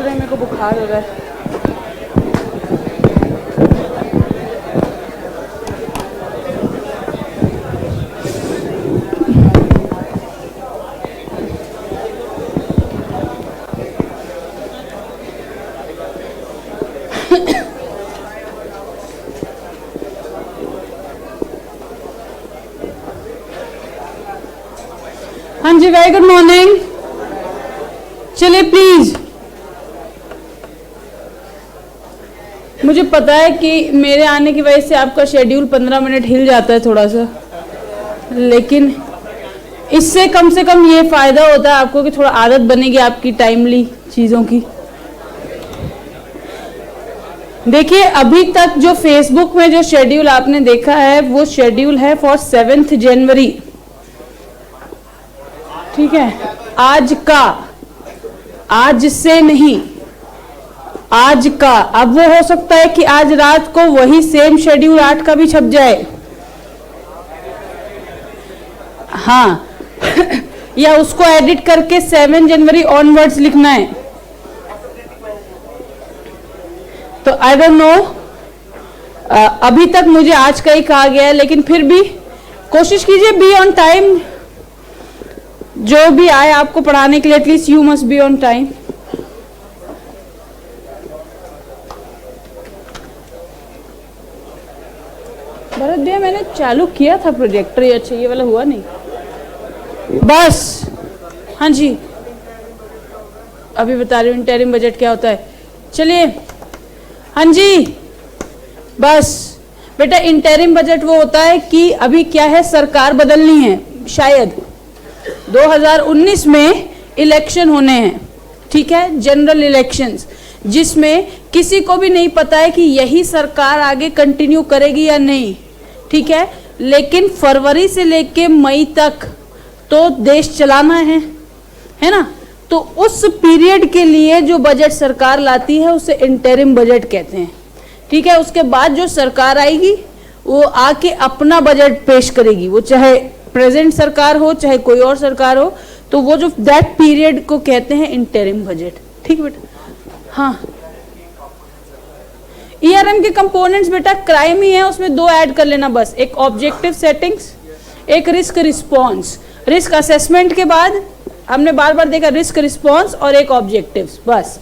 रहे हैं, मेरे को बुखार हो रहा है। हाँ जी, वेरी गुड मॉर्निंग। चलिए प्लीज, मुझे पता है कि मेरे आने की वजह से आपका शेड्यूल 15 मिनट हिल जाता है थोड़ा सा, लेकिन इससे कम से कम ये फायदा होता है आपको कि थोड़ा आदत बनेगी आपकी टाइमली चीजों की। देखिए, अभी तक जो फेसबुक में जो शेड्यूल आपने देखा है वो शेड्यूल है फॉर 7 जनवरी, ठीक है, आज का, आज से नहीं, आज का। अब वो हो सकता है कि आज रात को वही सेम शेड्यूल 8 का भी छप जाए, हाँ या उसको एडिट करके 7 जनवरी ऑनवर्ड्स लिखना है, तो आई डोंट नो। अभी तक मुझे आज का ही कहा गया है, लेकिन फिर भी कोशिश कीजिए बी ऑन टाइम। जो भी आए आपको पढ़ाने के लिए, at least you must be on time. Bharat भैया, मैंने चालू किया था प्रोजेक्टर, ये अच्छा ये वाला हुआ नहीं बस। हाँ जी, अभी बता रही हूँ इंटरिम बजट क्या होता है। चलिए, हाँ जी, बस बेटा, इंटरिम बजट वो होता है कि अभी क्या है, सरकार बदलनी है, शायद 2019 में इलेक्शन होने हैं, ठीक है, जनरल इलेक्शंस, जिसमें किसी को भी नहीं पता है कि यही सरकार आगे कंटिन्यू करेगी या नहीं, ठीक है, लेकिन फरवरी से लेके मई तक तो देश चलाना है ना। तो उस पीरियड के लिए जो बजट सरकार लाती है उसे इंटरिम बजट कहते हैं, ठीक है। उसके बाद जो सरकार आएगी वो आके अपना बजट पेश करेगी, वो चाहे प्रेजेंट सरकार हो चाहे कोई और सरकार हो, तो वो जो दैट पीरियड को कहते हैं इंटरिम बजट, ठीक बेटा। हाँ, ईआरएम के कंपोनेंट्स बेटा क्राइम ही है, उसमें 2 ऐड कर लेना बस, एक ऑब्जेक्टिव सेटिंग्स, एक रिस्क रिस्पॉन्स। रिस्क असेसमेंट के बाद हमने बार बार देखा रिस्क रिस्पॉन्स और एक ऑब्जेक्टिव्स, बस,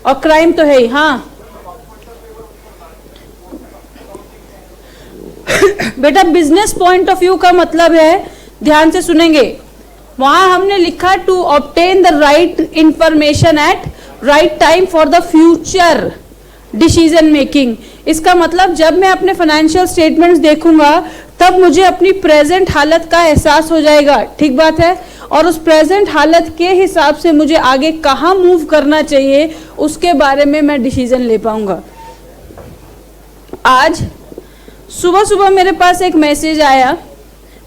और क्राइम तो है ही। हाँ बेटा, बिजनेस पॉइंट ऑफ व्यू का मतलब है, ध्यान से सुनेंगे, वहां हमने लिखा to obtain the right information at right time for the future decision making. इसका मतलब जब मैं अपने फाइनेंशियल स्टेटमेंट्स देखूंगा तब मुझे अपनी प्रेजेंट हालत का एहसास हो जाएगा, ठीक बात है, और उस प्रेजेंट हालत के हिसाब से मुझे आगे कहाँ मूव करना चाहिए उसके बारे में मैं डिसीजन ले पाऊंगा। आज सुबह सुबह मेरे पास एक मैसेज आया,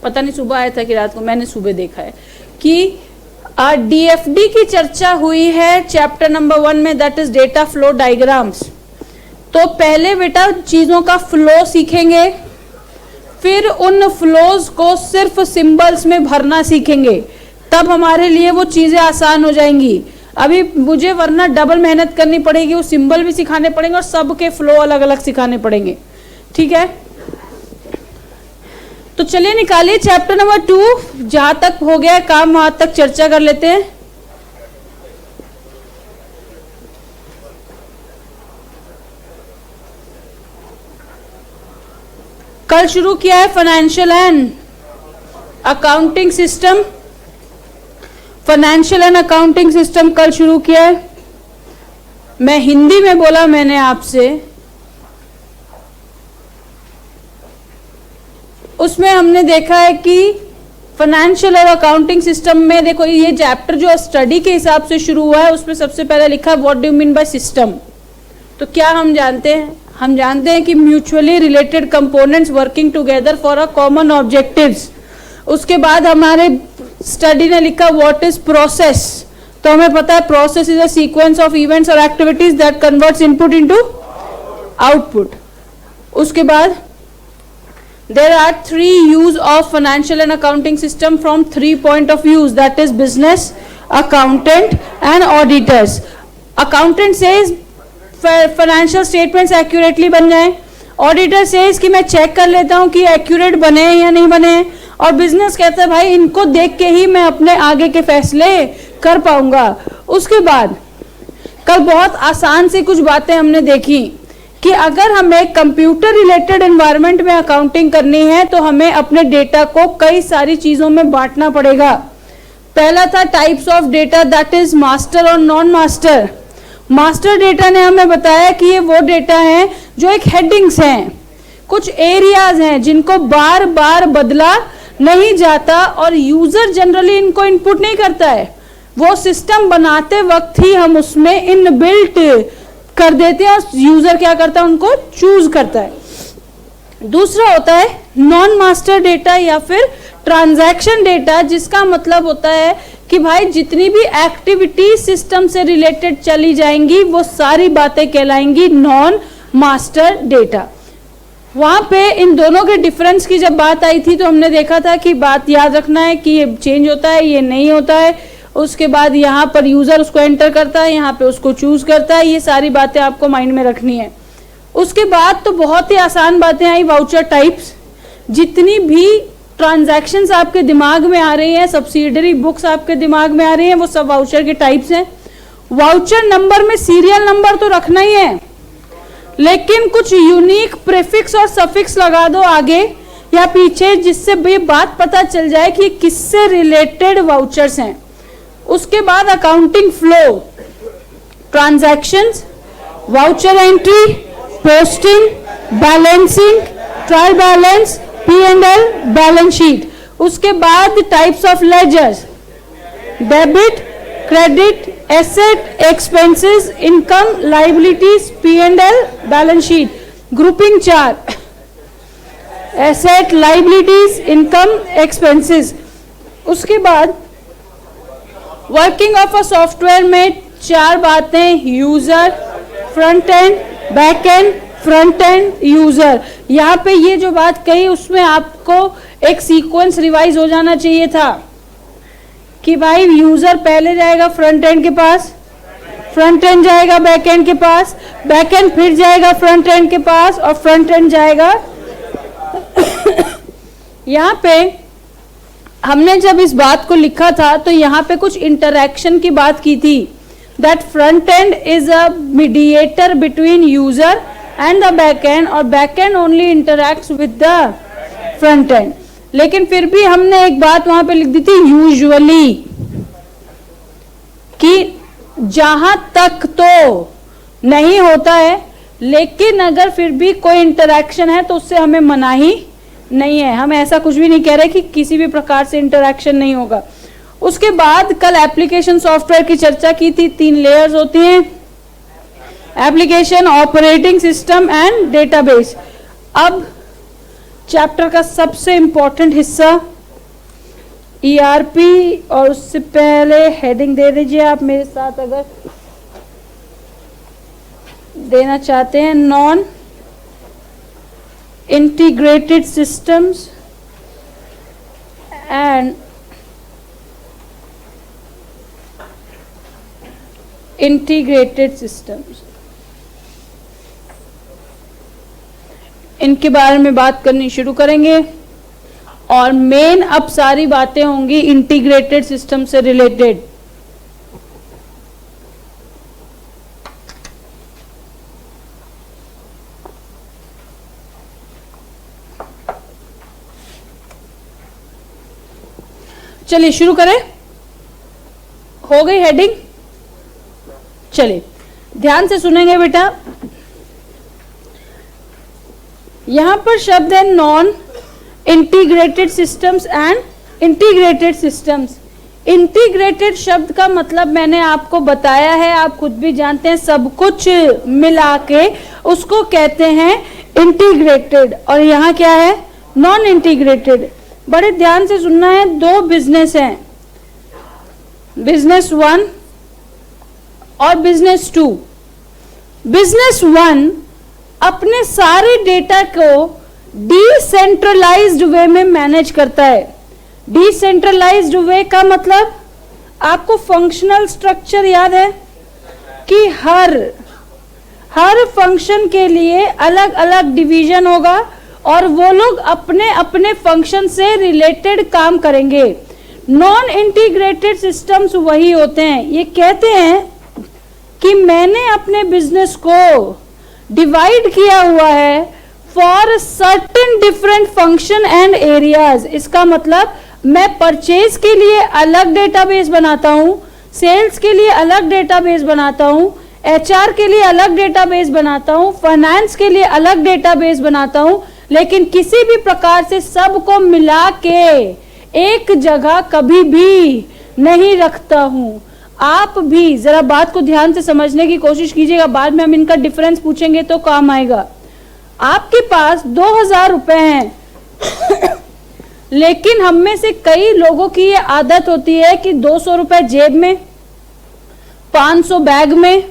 पता नहीं सुबह आया था कि रात को, मैंने सुबह देखा है कि डीएफडी की चर्चा हुई है चैप्टर नंबर 1 में, that is data flow diagrams. तो पहले बेटा चीजों का फ्लो सीखेंगे, फिर उन फ्लोज को सिर्फ सिंबल्स में भरना सीखेंगे, तब हमारे लिए वो चीजें आसान हो जाएंगी। अभी मुझे वरना डबल मेहनत करनी पड़ेगी, वो सिंबल भी सिखाने पड़ेंगे और सबके फ्लो अलग अलग सिखाने पड़ेंगे, ठीक है। तो चलिए निकालिए चैप्टर नंबर 2, जहां तक हो गया काम वहां तक चर्चा कर लेते हैं। कल शुरू किया है financial and accounting system, financial and accounting system कल शुरू किया है। मैं हिंदी में बोला मैंने आपसे, उसमें हमने देखा है कि फाइनेंशियल और अकाउंटिंग सिस्टम में, देखो ये चैप्टर जो स्टडी के हिसाब से शुरू हुआ है उसमें सबसे पहले लिखा what do you mean by system. तो क्या हम जानते हैं, हम जानते हैं कि mutually related components working together for a common objectives. उसके बाद हमारे स्टडी ने लिखा व्हाट इज प्रोसेस, तो हमें पता है process is a sequence of events और activities that converts input into output. उसके बाद there are 3 use of financial and accounting system from 3 point of views, that is business, accountant and auditors. Accountant says financial statements accurately बन जाए, auditor says कि मैं check कर लेता हूं कि एक्यूरेट बने हैं या नहीं बने हैं, और बिजनेस कहता है भाई इनको देख के ही मैं अपने आगे के फैसले कर पाऊंगा। उसके बाद कल बहुत आसान से कुछ बातें हमने देखी कि अगर हमें कंप्यूटर रिलेटेड एनवायरनमेंट में अकाउंटिंग करनी है तो हमें अपने डेटा को कई सारी चीजों में बांटना पड़ेगा। पहला था types of data, that is master और नॉन मास्टर। मास्टर डेटा ने हमें बताया कि ये वो डेटा है जो एक हेडिंग्स हैं, कुछ एरियाज हैं जिनको बार बार बदला नहीं जाता और यूजर जनरली इनको इनपुट नहीं करता है, वो सिस्टम बनाते वक्त ही हम उसमें इनबिल्ट कर देते हैं और यूजर क्या करता है, उनको चूज करता है। दूसरा होता है नॉन मास्टर डेटा या फिर ट्रांजैक्शन डेटा, जिसका मतलब होता है कि भाई जितनी भी एक्टिविटी सिस्टम से रिलेटेड चली जाएंगी वो सारी बातें कहलाएंगी नॉन मास्टर डेटा। वहां पे इन दोनों के डिफरेंस की जब बात आई थी तो हमने देखा था कि बात याद रखना है कि ये चेंज होता है, ये नहीं होता है। उसके बाद यहाँ पर यूजर उसको एंटर करता है, यहाँ पे उसको चूज करता है, ये सारी बातें आपको माइंड में रखनी है। उसके बाद तो बहुत ही आसान बातें आई, वाउचर टाइप्स। जितनी भी ट्रांजैक्शंस आपके दिमाग में आ रही हैं, सब्सिडरी बुक्स आपके दिमाग में आ रही हैं, वो सब वाउचर के टाइप्स हैं। वाउचर नंबर में सीरियल नंबर तो रखना ही है, लेकिन कुछ यूनिक प्रीफिक्स और सफिक्स लगा दो आगे या पीछे, जिससे ये बात पता चल जाए कि किससे रिलेटेड वाउचर्स हैं। उसके बाद accounting flow, transactions, voucher entry, posting, balancing, trial balance, P&L, balance sheet. उसके बाद types of ledgers, debit, credit, asset, expenses, income, liabilities, P&L, balance sheet. Grouping 4, asset, liabilities, income, expenses. उसके बाद working of a software में 4 बातें, user, front end, back end, front end, user. यहाँ पे ये जो बात कही उसमें आपको एक सीक्वेंस रिवाइज हो जाना चाहिए था कि भाई यूजर पहले जाएगा फ्रंट एंड के पास, फ्रंट एंड जाएगा बैक एंड के पास, बैक एंड फिर जाएगा फ्रंट एंड के पास और फ्रंट एंड जाएगा यहाँ पे हमने जब इस बात को लिखा था तो यहाँ पे कुछ इंटरैक्शन की बात की थी, that front end is a mediator between user and the back end, और back end only interacts with the front end. लेकिन फिर भी हमने एक बात वहां पे लिख दी थी, यूजुअली, कि जहां तक तो नहीं होता है लेकिन अगर फिर भी कोई इंटरैक्शन है तो उससे हमें मनाही नहीं है। हम ऐसा कुछ भी नहीं कह रहे कि किसी भी प्रकार से इंटरैक्शन नहीं होगा। उसके बाद कल एप्लीकेशन सॉफ्टवेयर की चर्चा की थी, 3 लेयर्स होती हैं, application, operating system and database. अब चैप्टर का सबसे इंपॉर्टेंट हिस्सा ईआरपी, और उससे पहले हेडिंग दे दीजिए आप मेरे साथ अगर देना चाहते हैं, non integrated systems and integrated systems. इनके बारे में बात करनी शुरू करेंगे और मेन अब सारी बातें होंगी इंटीग्रेटेड सिस्टम से रिलेटेड। चलिए शुरू करें, हो गई हेडिंग। चलिए ध्यान से सुनेंगे बेटा, यहां पर शब्द है non integrated systems and integrated systems. Integrated शब्द का मतलब मैंने आपको बताया है, आप खुद भी जानते हैं, सब कुछ मिला के उसको कहते हैं इंटीग्रेटेड। और यहाँ क्या है, नॉन इंटीग्रेटेड। बड़े ध्यान से सुनना है, 2 बिजनेस हैं, बिजनेस 1 और बिजनेस 2। बिजनेस 1 अपने सारे डेटा को डिसेंट्रलाइज्ड वे में मैनेज करता है। डिसेंट्रलाइज्ड वे का मतलब आपको फंक्शनल स्ट्रक्चर याद है कि हर फंक्शन के लिए अलग अलग डिवीजन होगा और वो लोग अपने अपने फंक्शन से रिलेटेड काम करेंगे। नॉन इंटीग्रेटेड सिस्टम्स वही होते हैं, ये कहते हैं कि मैंने अपने बिजनेस को डिवाइड किया हुआ है for certain different function and areas. इसका मतलब मैं परचेज के लिए अलग डेटाबेस बनाता हूं, सेल्स के लिए अलग डेटाबेस बनाता हूं, एचआर के लिए अलग डेटाबेस बनाता हूं, फाइनेंस के लिए अलग डेटाबेस बनाता हूं, लेकिन किसी भी प्रकार से सबको मिला के एक जगह कभी भी नहीं रखता हूं। आप भी जरा बात को ध्यान से समझने की कोशिश कीजिएगा, बाद में हम इनका डिफरेंस पूछेंगे तो काम आएगा। आपके पास 2000 रुपए हैं लेकिन हम में से कई लोगों की ये आदत होती है कि 200 रुपए जेब में, 500 बैग में,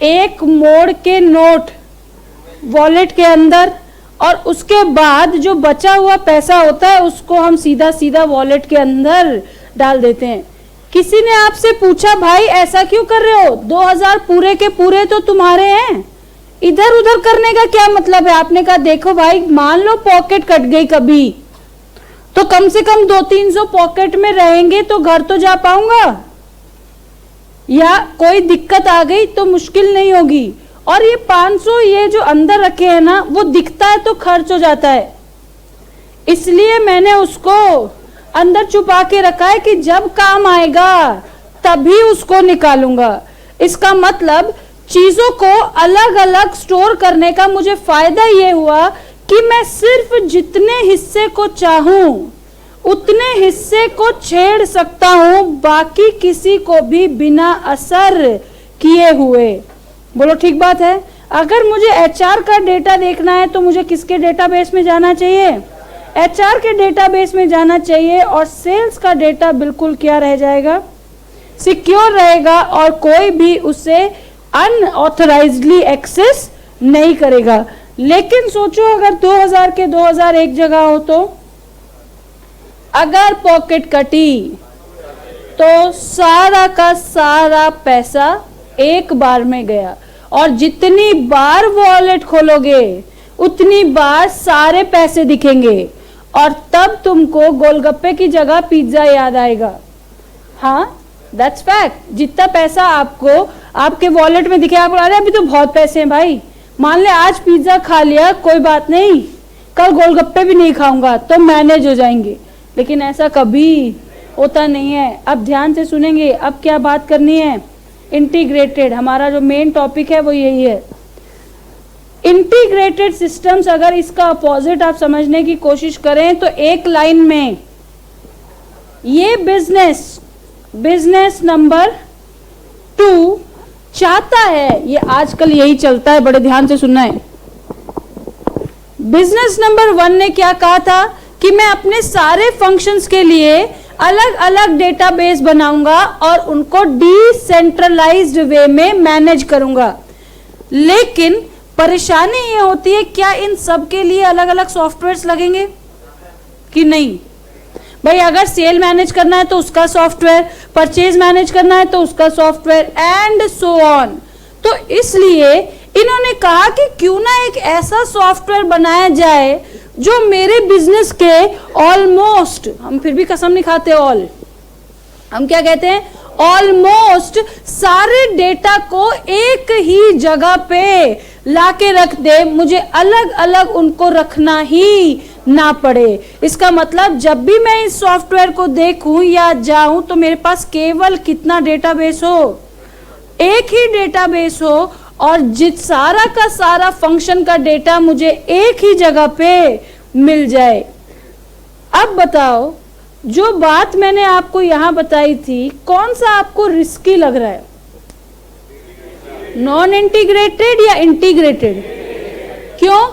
एक मोड़ के नोट वॉलेट के अंदर, और उसके बाद जो बचा हुआ पैसा होता है उसको हम सीधा सीधा वॉलेट के अंदर डाल देते हैं। किसी ने आपसे पूछा भाई ऐसा क्यों कर रहे हो, 2000 पूरे के पूरे तो तुम्हारे हैं, इधर उधर करने का क्या मतलब है? आपने कहा देखो भाई, मान लो पॉकेट कट गई कभी, तो कम से कम 200-300 पॉकेट में रहेंगे तो घर तो जा पाऊंगा, या कोई दिक्कत आ गई तो मुश्किल नहीं होगी। और ये 500 ये जो अंदर रखे हैं ना, वो दिखता है तो खर्च हो जाता है, इसलिए मैंने उसको अंदर छुपा के रखा है कि जब काम आएगा तभी उसको निकालूंगा। इसका मतलब चीजों को अलग अलग स्टोर करने का मुझे फायदा ये हुआ कि मैं सिर्फ जितने हिस्से को चाहूं उतने हिस्से को छेड़ सकता हूं, बाकी किसी को भी बिना असर किए हुए। बोलो ठीक बात है। अगर मुझे एचआर का डेटा देखना है तो मुझे किसके डेटाबेस में जाना चाहिए? एचआर के डेटाबेस में जाना चाहिए, और सेल्स का डेटा बिल्कुल क्या रह जाएगा? सिक्योर रहेगा और कोई भी उसे अनऑथराइज्डली एक्सेस नहीं करेगा। लेकिन सोचो अगर 2000 के 2000 एक जगह हो तो, अगर पॉकेट कटी तो सारा का सारा पैसा एक बार में गया, और जितनी बार वॉलेट खोलोगे उतनी बार सारे पैसे दिखेंगे, और तब तुमको गोलगप्पे की जगह पिज्जा याद आएगा। हाँ, दैट्स फैक्ट। जितना पैसा आपको आपके वॉलेट में दिखे, आप अरे अभी तो बहुत पैसे हैं भाई, मान ले आज पिज्जा खा लिया कोई बात नहीं, कल गोलगप्पे भी नहीं खाऊंगा तो मैनेज हो जाएंगे। लेकिन ऐसा कभी होता नहीं है। अब ध्यान से सुनेंगे, अब क्या बात करनी है? इंटीग्रेटेड, हमारा जो मेन टॉपिक है वो यही है। इंटीग्रेटेड सिस्टम्स, अगर इसका अपोजिट आप समझने की कोशिश करें तो एक लाइन में ये बिजनेस नंबर 2 चाहता है, ये आजकल यही चलता है, बड़े ध्यान से सुनना है। बिजनेस नंबर 1 ने क्या कहा था कि मैं अपने सारे फंक्शंस के लिए अलग अलग डेटाबेस बनाऊंगा और उनको डिसेंट्रलाइज्ड वे में मैनेज करूंगा। लेकिन परेशानी ये होती है, क्या इन सब के लिए अलग अलग सॉफ्टवेयर्स लगेंगे कि नहीं? भाई अगर सेल मैनेज करना है तो उसका सॉफ्टवेयर, परचेज मैनेज करना है तो उसका सॉफ्टवेयर, एंड सो ऑन। तो इसलिए इन्होंने कहा कि क्यों ना एक ऐसा सॉफ्टवेयर बनाया जाए जो मेरे बिजनेस के ऑलमोस्ट, हम फिर भी कसम नहीं खाते, हम क्या कहते हैं, ऑलमोस्ट सारे डेटा को एक ही जगह पे लाके रख दे, मुझे अलग अलग उनको रखना ही ना पड़े। इसका मतलब जब भी मैं इस सॉफ्टवेयर को देखूं या जाऊं तो मेरे पास केवल कितना डेटाबेस हो? एक ही डेटाबेस हो, और जित सारा का सारा फंक्शन का डेटा मुझे एक ही जगह पे मिल जाए। अब बताओ, जो बात मैंने आपको यहां बताई थी, कौन सा आपको रिस्की लग रहा है? नॉन इंटीग्रेटेड या इंटीग्रेटेड? क्यों?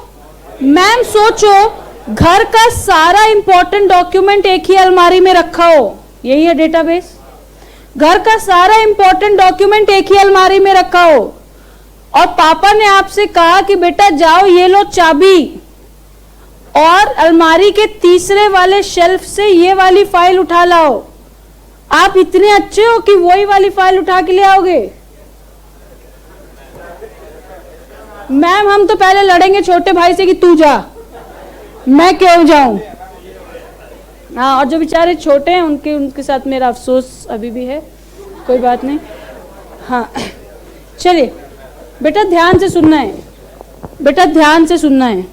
मैम सोचो, घर का सारा इंपॉर्टेंट डॉक्यूमेंट एक ही अलमारी में रखा हो, यही है डेटाबेस। घर का सारा इंपॉर्टेंट डॉक्यूमेंट एक ही अलमारी में रखा हो, और पापा ने आपसे कहा कि बेटा जाओ ये लो चाबी, और अलमारी के तीसरे वाले शेल्फ से ये वाली फाइल उठा लाओ। आप इतने अच्छे हो कि वही वाली फाइल उठा के ले आओगे? मैम हम तो पहले लड़ेंगे छोटे भाई से कि तू जा, मैं क्यों जाऊं। हाँ, और जो बेचारे छोटे हैं उनके साथ मेरा अफसोस अभी भी है, कोई बात नहीं। हाँ चलिए बेटा ध्यान से सुनना है, बेटा ध्यान से सुनना है।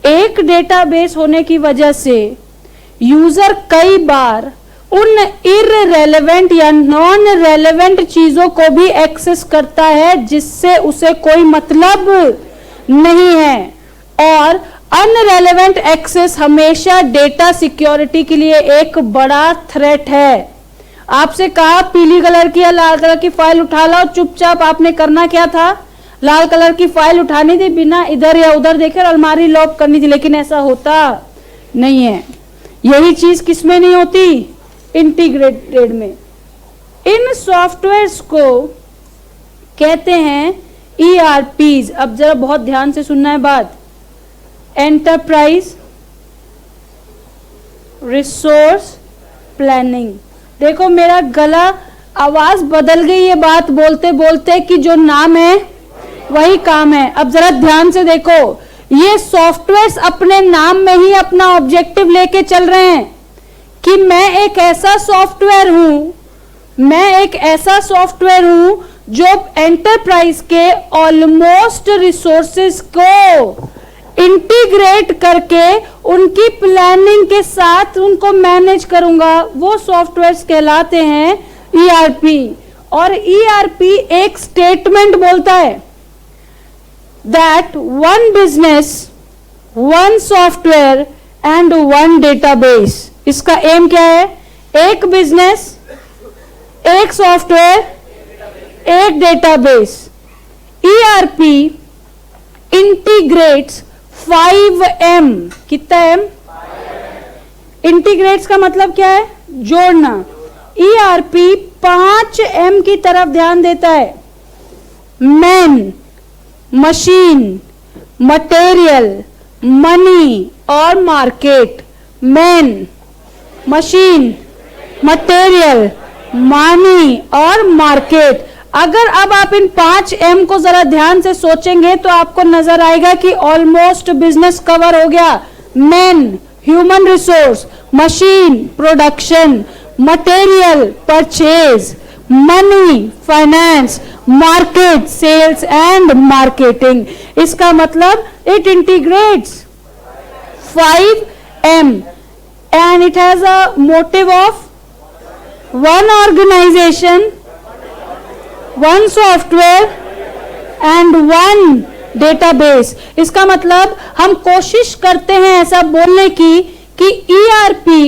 एक डेटाबेस होने की वजह से यूजर कई बार उन इररेलेवेंट या नॉन रेलेवेंट चीजों को भी एक्सेस करता है जिससे उसे कोई मतलब नहीं है, और अनरेलेवेंट एक्सेस हमेशा डेटा सिक्योरिटी के लिए एक बड़ा थ्रेट है। आपसे कहा पीली कलर की या लाल कलर की फाइल उठा लाओ, चुपचाप आपने करना क्या था, लाल कलर की फाइल उठानी थी, बिना इधर या उधर देखे अलमारी लॉक करनी थी, लेकिन ऐसा होता नहीं है। यही चीज किसमें नहीं होती, इंटीग्रेटेड में। इन सॉफ्टवेयर्स को कहते हैं ERPs। अब जरा बहुत ध्यान से सुनना है बात, एंटरप्राइज रिसोर्स प्लानिंग। देखो मेरा गला, आवाज बदल गई है बात बोलते बोलते कि जो नाम है वही काम है। अब जरा ध्यान से देखो, ये सॉफ्टवेयर्स अपने नाम में ही अपना ऑब्जेक्टिव लेके चल रहे हैं कि मैं एक ऐसा सॉफ्टवेयर हूं, मैं एक ऐसा सॉफ्टवेयर हूं जो एंटरप्राइज के ऑलमोस्ट रिसोर्सेज को इंटीग्रेट करके उनकी प्लानिंग के साथ उनको मैनेज करूंगा। वो सॉफ्टवेयर्स कहलाते हैं ERP। और ERP एक स्टेटमेंट बोलता है that one business, one software and one database. इसका एम क्या है, एक बिजनेस, एक सॉफ्टवेयर, एक डेटाबेस। ERP integrates 5M। कितना M? इंटीग्रेट्स का मतलब क्या है, जोड़ना। ERP 5M की तरफ ध्यान देता है, मैन, मशीन, मटेरियल, मनी और market. Man, machine, material, money और मार्केट। अगर अब आप इन 5M को जरा ध्यान से सोचेंगे तो आपको नजर आएगा कि ऑलमोस्ट बिजनेस कवर हो गया। Man, human resource, machine, production, material, purchase, money, finance, market, sales and marketing. इसका मतलब it integrates 5M and it has a motive of one organization, one software and one database। इसका मतलब हम कोशिश करते हैं ऐसा बोलने की कि ERP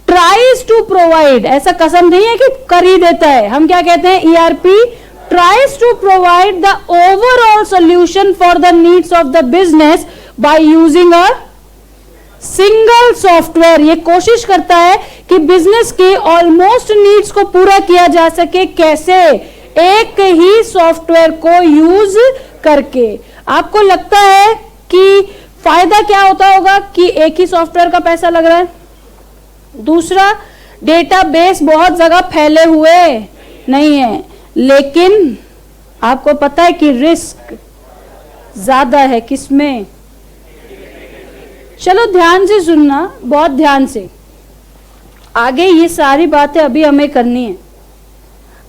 tries to provide, ऐसा कसम नहीं है कि कर ही देता है। हम क्या कहते हैं, ERP tries to provide the overall solution for the needs of the business by using a single software. ये कोशिश करता है कि बिजनेस के ऑलमोस्ट नीड्स को पूरा किया जा सके। कैसे, एक ही सॉफ्टवेयर को यूज करके। आपको लगता है कि फायदा क्या होता होगा कि एक ही सॉफ्टवेयर का पैसा लग रहा है। दूसरा, डेटाबेस बहुत जगह फैले हुए नहीं है, लेकिन आपको पता है कि रिस्क ज्यादा है किसमें। चलो ध्यान से सुनना, बहुत ध्यान से। आगे ये सारी बातें अभी हमें करनी है।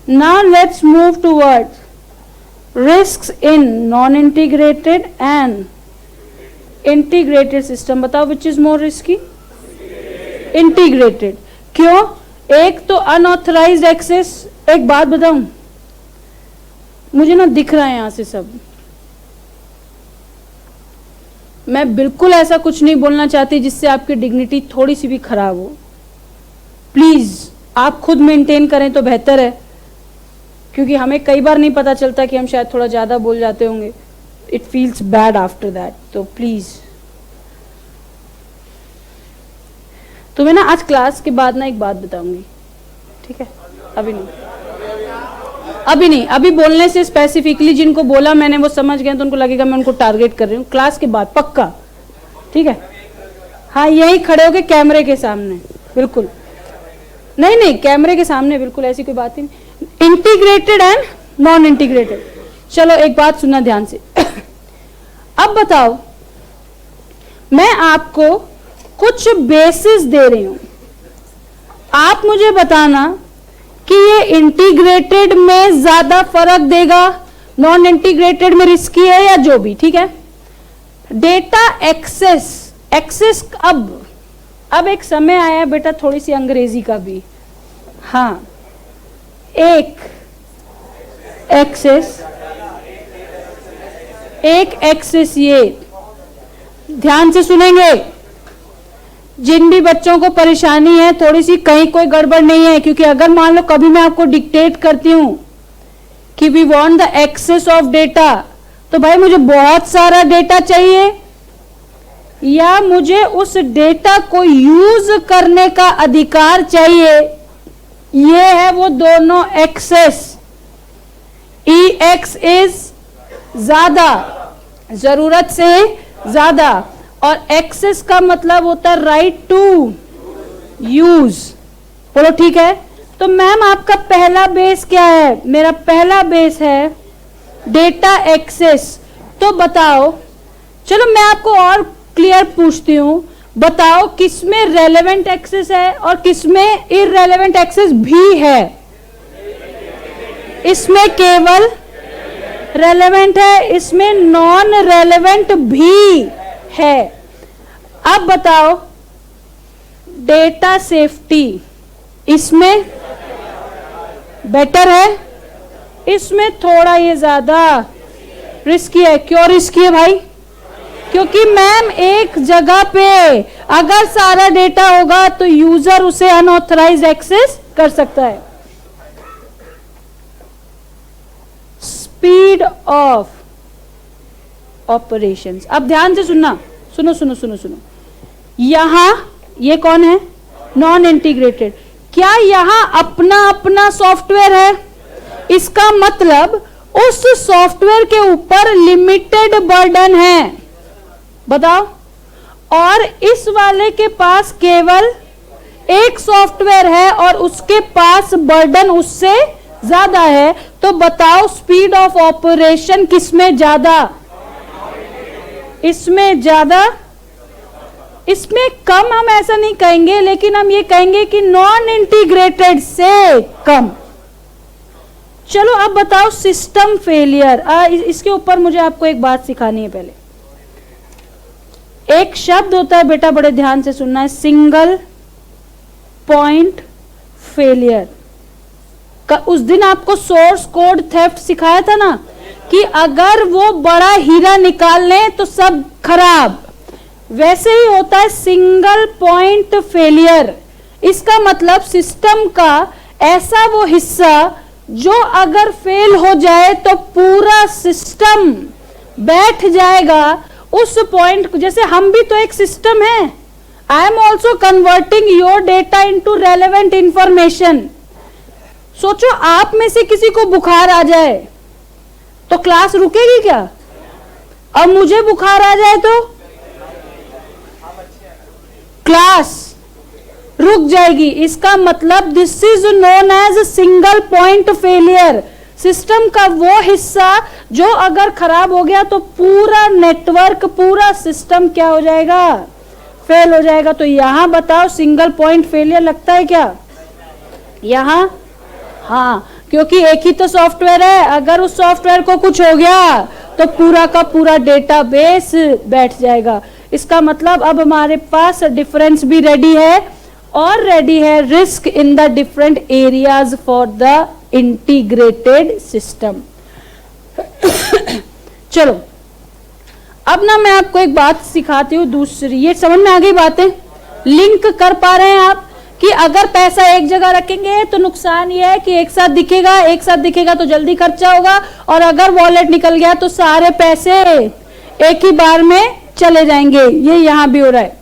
Now let's move towards risks in non integrated and integrated system. बताओ which is more risky, integrated. क्यों? एक तो अनऑथराइज्ड एक्सेस। एक बात बताऊं, मुझे ना दिख रहा है यहां से सब, मैं बिल्कुल ऐसा कुछ नहीं बोलना चाहती जिससे आपकी डिग्निटी थोड़ी सी भी खराब हो। प्लीज आप खुद मेंटेन करें तो बेहतर है, क्योंकि हमें कई बार नहीं पता चलता कि हम शायद थोड़ा ज्यादा बोल जाते होंगे। It feels bad after that. तो प्लीज, तुम्हें ना आज क्लास के बाद ना एक बात बताऊंगी, ठीक है? अभी नहीं, अभी नहीं, अभी बोलने से स्पेसिफिकली जिनको बोला मैंने वो समझ गए तो उनको लगेगा मैं उनको टारगेट कर रही हूँ। क्लास के बाद पक्का, ठीक है? हाँ, यही खड़े होके कैमरे के सामने, बिल्कुल नहीं, कैमरे के सामने, बिल्कुल ऐसी कोई बात ही नहीं। इंटीग्रेटेड एंड नॉन इंटीग्रेटेड, चलो एक बात सुनना ध्यान से। अब बताओ, मैं आपको कुछ बेसिस दे रही हूं, आप मुझे बताना कि ये इंटीग्रेटेड में ज्यादा फर्क देगा, नॉन इंटीग्रेटेड में रिस्की है या जो भी, ठीक है। डेटा एक्सेस, एक्सेस अब एक समय आया है बेटा थोड़ी सी अंग्रेजी का भी। हाँ, एक एक्सेस, ये ध्यान से सुनेंगे। जिन भी बच्चों को परेशानी है थोड़ी सी, कहीं कोई गड़बड़ नहीं है, क्योंकि अगर मान लो कभी मैं आपको डिक्टेट करती हूं कि we want the access of data, तो भाई मुझे बहुत सारा डेटा चाहिए या मुझे उस डेटा को यूज करने का अधिकार चाहिए, ये है वो दोनों एक्सेस। EX इज ज्यादा, जरूरत से ज्यादा, और एक्सेस का मतलब होता है राइट टू यूज। बोलो ठीक है। तो मैम आपका पहला बेस क्या है? मेरा पहला बेस है डेटा एक्सेस। तो बताओ, चलो मैं आपको और क्लियर पूछती हूं, बताओ किसमें रेलेवेंट एक्सेस है और किसमें इररेलेवेंट एक्सेस भी है? इसमें केवल रेलेवेंट है, इसमें नॉन रेलेवेंट भी है। अब बताओ डेटा सेफ्टी, इसमें बेटर है, इसमें थोड़ा ये ज्यादा रिस्की है। क्यों रिस्की है भाई? क्योंकि मैम एक जगह पे अगर सारा डेटा होगा तो यूजर उसे अनऑथराइज्ड एक्सेस कर सकता है। स्पीड ऑफ ऑपरेशंस, अब ध्यान से सुनना, सुनो सुनो सुनो सुनो। यहां ये कौन है? Non integrated. क्या यहां अपना अपना सॉफ्टवेयर है? इसका मतलब उस सॉफ्टवेयर के ऊपर लिमिटेड बर्डन है, बताओ। और इस वाले के पास केवल एक सॉफ्टवेयर है और उसके पास बर्डन उससे ज्यादा है। तो बताओ स्पीड ऑफ ऑपरेशन किसमें ज्यादा? इसमें ज्यादा। इसमें कम हम ऐसा नहीं कहेंगे, लेकिन हम ये कहेंगे कि नॉन इंटीग्रेटेड से कम। चलो अब बताओ सिस्टम फेलियर। इसके ऊपर मुझे आपको एक बात सिखानी है। पहले एक शब्द होता है बेटा, बड़े ध्यान से सुनना है, सिंगल पॉइंट फेलियर। उस दिन आपको सोर्स कोड थेफ्ट सिखाया था ना, कि अगर वो बड़ा हीरा निकाल लें तो सब खराब। वैसे ही होता है सिंगल पॉइंट फेलियर। इसका मतलब सिस्टम का ऐसा वो हिस्सा जो अगर फेल हो जाए तो पूरा सिस्टम बैठ जाएगा उस पॉइंट। जैसे हम भी तो एक सिस्टम है। I am also converting your data into relevant information. सोचो आप में से किसी को बुखार आ जाए तो क्लास रुकेगी क्या? और मुझे बुखार आ जाए तो क्लास रुक जाएगी। इसका मतलब this is known as single point failure. System का वो हिस्सा जो अगर खराब हो गया तो पूरा नेटवर्क, पूरा सिस्टम क्या हो जाएगा? फेल हो जाएगा। तो यहां बताओ सिंगल पॉइंट फेलियर लगता है क्या यहां? हाँ, क्योंकि एक ही तो सॉफ्टवेयर है। अगर उस सॉफ्टवेयर को कुछ हो गया तो पूरा का पूरा डेटाबेस बैठ जाएगा। इसका मतलब अब हमारे पास डिफरेंस भी रेडी है और रेडी है risk in the different areas for the integrated system. चलो अब ना मैं आपको एक बात सिखाती हूँ दूसरी। ये समझ में आ गई बातें? लिंक कर पा रहे हैं आप कि अगर पैसा एक जगह रखेंगे तो नुकसान ये है कि एक साथ दिखेगा तो जल्दी खर्चा होगा, और अगर वॉलेट निकल गया तो सारे पैसे एक ही बार में चले जाएंगे। ये यहां भी हो रहा है।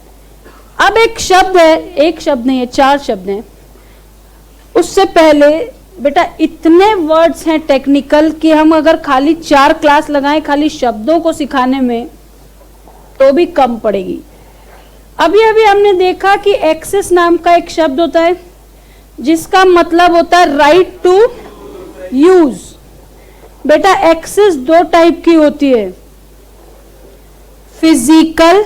अब एक शब्द है, एक शब्द नहीं है, 4 शब्द हैं। उससे पहले बेटा इतने वर्ड्स हैं टेक्निकल कि हम अगर खाली 4 क्लास लगाएं खाली शब्दों को सिखाने में तो भी कम पड़ेगी। अभी हमने देखा कि एक्सेस नाम का एक शब्द होता है जिसका मतलब होता है राइट टू यूज। बेटा एक्सेस दो टाइप की होती है, फिजिकल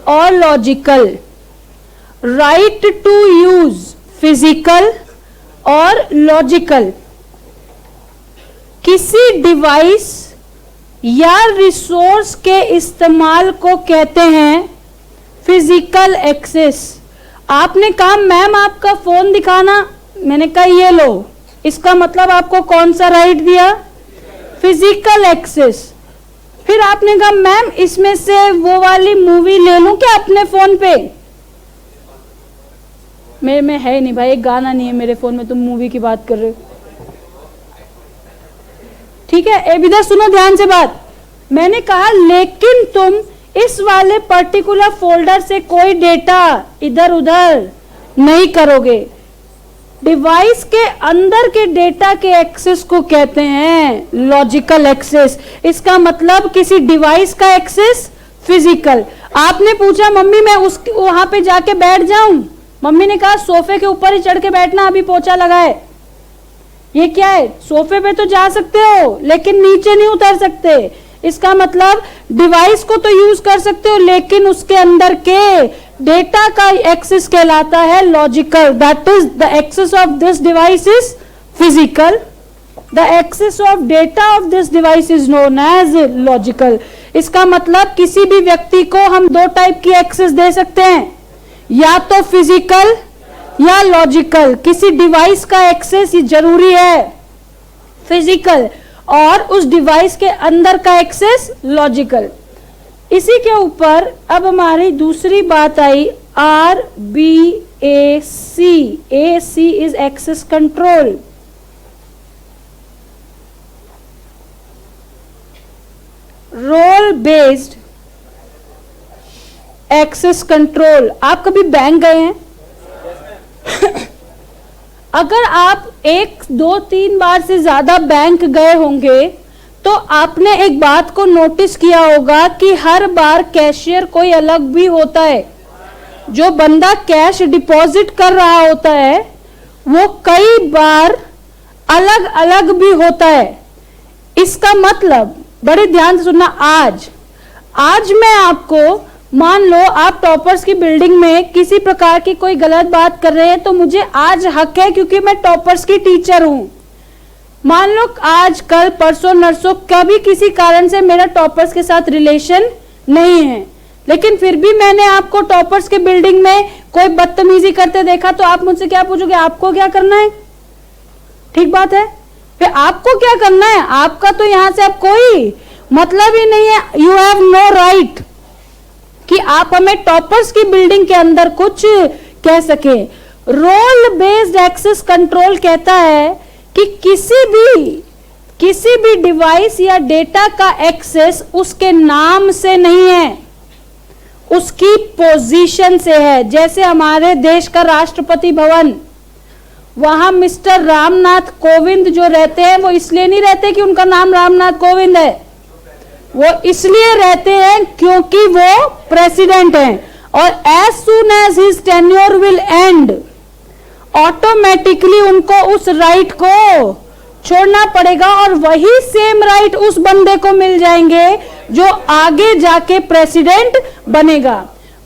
और logical. Right to use physical और लॉजिकल। किसी डिवाइस या रिसोर्स के इस्तेमाल को कहते हैं फिजिकल एक्सेस। आपने कहा मैम आपका फोन दिखाना, मैंने कहा ये लो, इसका मतलब आपको कौन सा राइट दिया? Physical access. फिर आपने कहा मैम इसमें से वो वाली मूवी ले लूं क्या अपने फोन पे? मेरे में है नहीं भाई, एक गाना नहीं है मेरे फोन में, तुम मूवी की बात कर रहे हो। ठीक है, इधर सुनो ध्यान से बात। मैंने कहा लेकिन तुम इस वाले पर्टिकुलर फोल्डर से कोई डेटा इधर उधर नहीं करोगे। डिवाइस के अंदर के डेटा के एक्सेस को कहते हैं लॉजिकल एक्सेस। इसका मतलब किसी डिवाइस का एक्सेस फिजिकल। आपने पूछा मम्मी मैं उस वहां पे जाके बैठ जाऊं, मम्मी ने कहा सोफे के ऊपर ही चढ़ के बैठना, अभी पोछा लगाए। ये क्या है? सोफे पे तो जा सकते हो लेकिन नीचे नहीं उतर सकते। इसका मतलब डिवाइस को तो यूज कर सकते हो लेकिन उसके अंदर के डेटा का एक्सेस कहलाता है logical. That is the access of this device is physical, the access of data of this device is known as logical. इसका मतलब किसी भी व्यक्ति को हम दो टाइप की एक्सेस दे सकते हैं, या तो फिजिकल या लॉजिकल। किसी डिवाइस का एक्सेस ये जरूरी है फिजिकल और उस डिवाइस के अंदर का एक्सेस लॉजिकल। इसी के ऊपर अब हमारी दूसरी बात आई RBAC। AC is access control. Role based access control. आप कभी बैंक गए हैं? अगर आप 1, 2, 3 बार से ज्यादा बैंक गए होंगे तो आपने एक बात को नोटिस किया होगा कि हर बार कैशियर कोई अलग भी होता है। जो बंदा कैश डिपॉजिट कर रहा होता है वो कई बार अलग अलग भी होता है। इसका मतलब बड़े ध्यान से सुनना, आज मैं आपको, मान लो आप टॉपर्स की बिल्डिंग में किसी प्रकार की कोई गलत बात कर रहे हैं तो मुझे आज हक है क्योंकि मैं टॉपर्स की टीचर हूं। मान लो आज कल परसों नरसों कभी किसी कारण से मेरा टॉपर्स के साथ रिलेशन नहीं है, लेकिन फिर भी मैंने आपको टॉपर्स के बिल्डिंग में कोई बदतमीजी करते देखा तो आप मुझसे क्या पूछोगे? आपको क्या करना है? ठीक बात है, फिर आपको क्या करना है? आपका तो यहां से अब कोई मतलब ही नहीं है। यू हैव नो राइट कि आप हमें टॉपर्स की बिल्डिंग के अंदर कुछ कह सके। रोल बेस्ड एक्सेस कंट्रोल कहता है कि किसी भी डिवाइस या डेटा का एक्सेस उसके नाम से नहीं है, उसकी पोजीशन से है। जैसे हमारे देश का राष्ट्रपति भवन, वहां मिस्टर रामनाथ कोविंद जो रहते हैं वो इसलिए नहीं रहते कि उनका नाम रामनाथ कोविंद है, वो इसलिए रहते हैं क्योंकि वो प्रेसिडेंट हैं। और as soon as his tenure will end, automatically उनको उस राइट को छोड़ना पड़ेगा और वही सेम राइट उस बंदे को मिल जाएंगे जो आगे जाके प्रेसिडेंट बनेगा।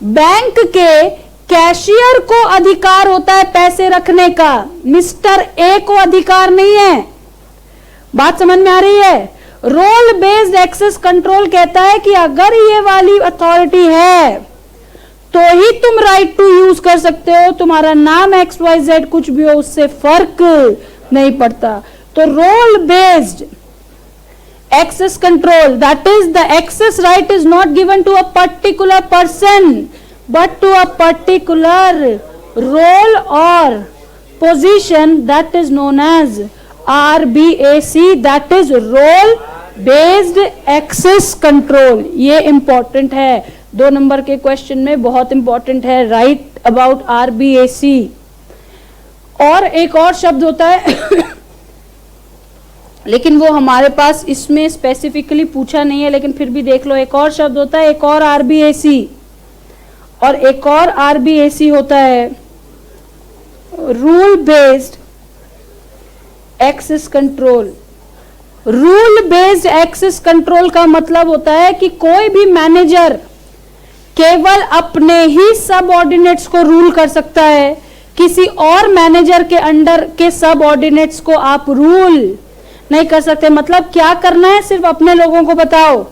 बैंक के कैशियर को अधिकार होता है पैसे रखने का, मिस्टर ए को अधिकार नहीं है। बात समझ में आ रही है? रोल बेस्ड एक्सेस कंट्रोल कहता है कि अगर ये वाली अथॉरिटी है तो ही तुम राइट टू यूज कर सकते हो, तुम्हारा नाम XYZ कुछ भी हो उससे फर्क नहीं पड़ता। तो role based access control, that is the access right is not given to a particular person but to a particular role or position, that is known as RBAC, that is role based access control. ये important है, 2 number के question में बहुत important है। Write about RBAC। और एक और शब्द होता है लेकिन वो हमारे पास इसमें स्पेसिफिकली पूछा नहीं है, लेकिन फिर भी देख लो, एक और शब्द होता है, एक और RBAC, और एक और RBAC होता है rule based access control. Rule based access control का मतलब होता है कि कोई भी मैनेजर केवल अपने ही सबऑर्डिनेट्स को रूल कर सकता है, किसी और मैनेजर के अंडर के सबऑर्डिनेट्स को आप रूल नहीं कर सकते। मतलब क्या करना है, सिर्फ अपने लोगों को बताओ,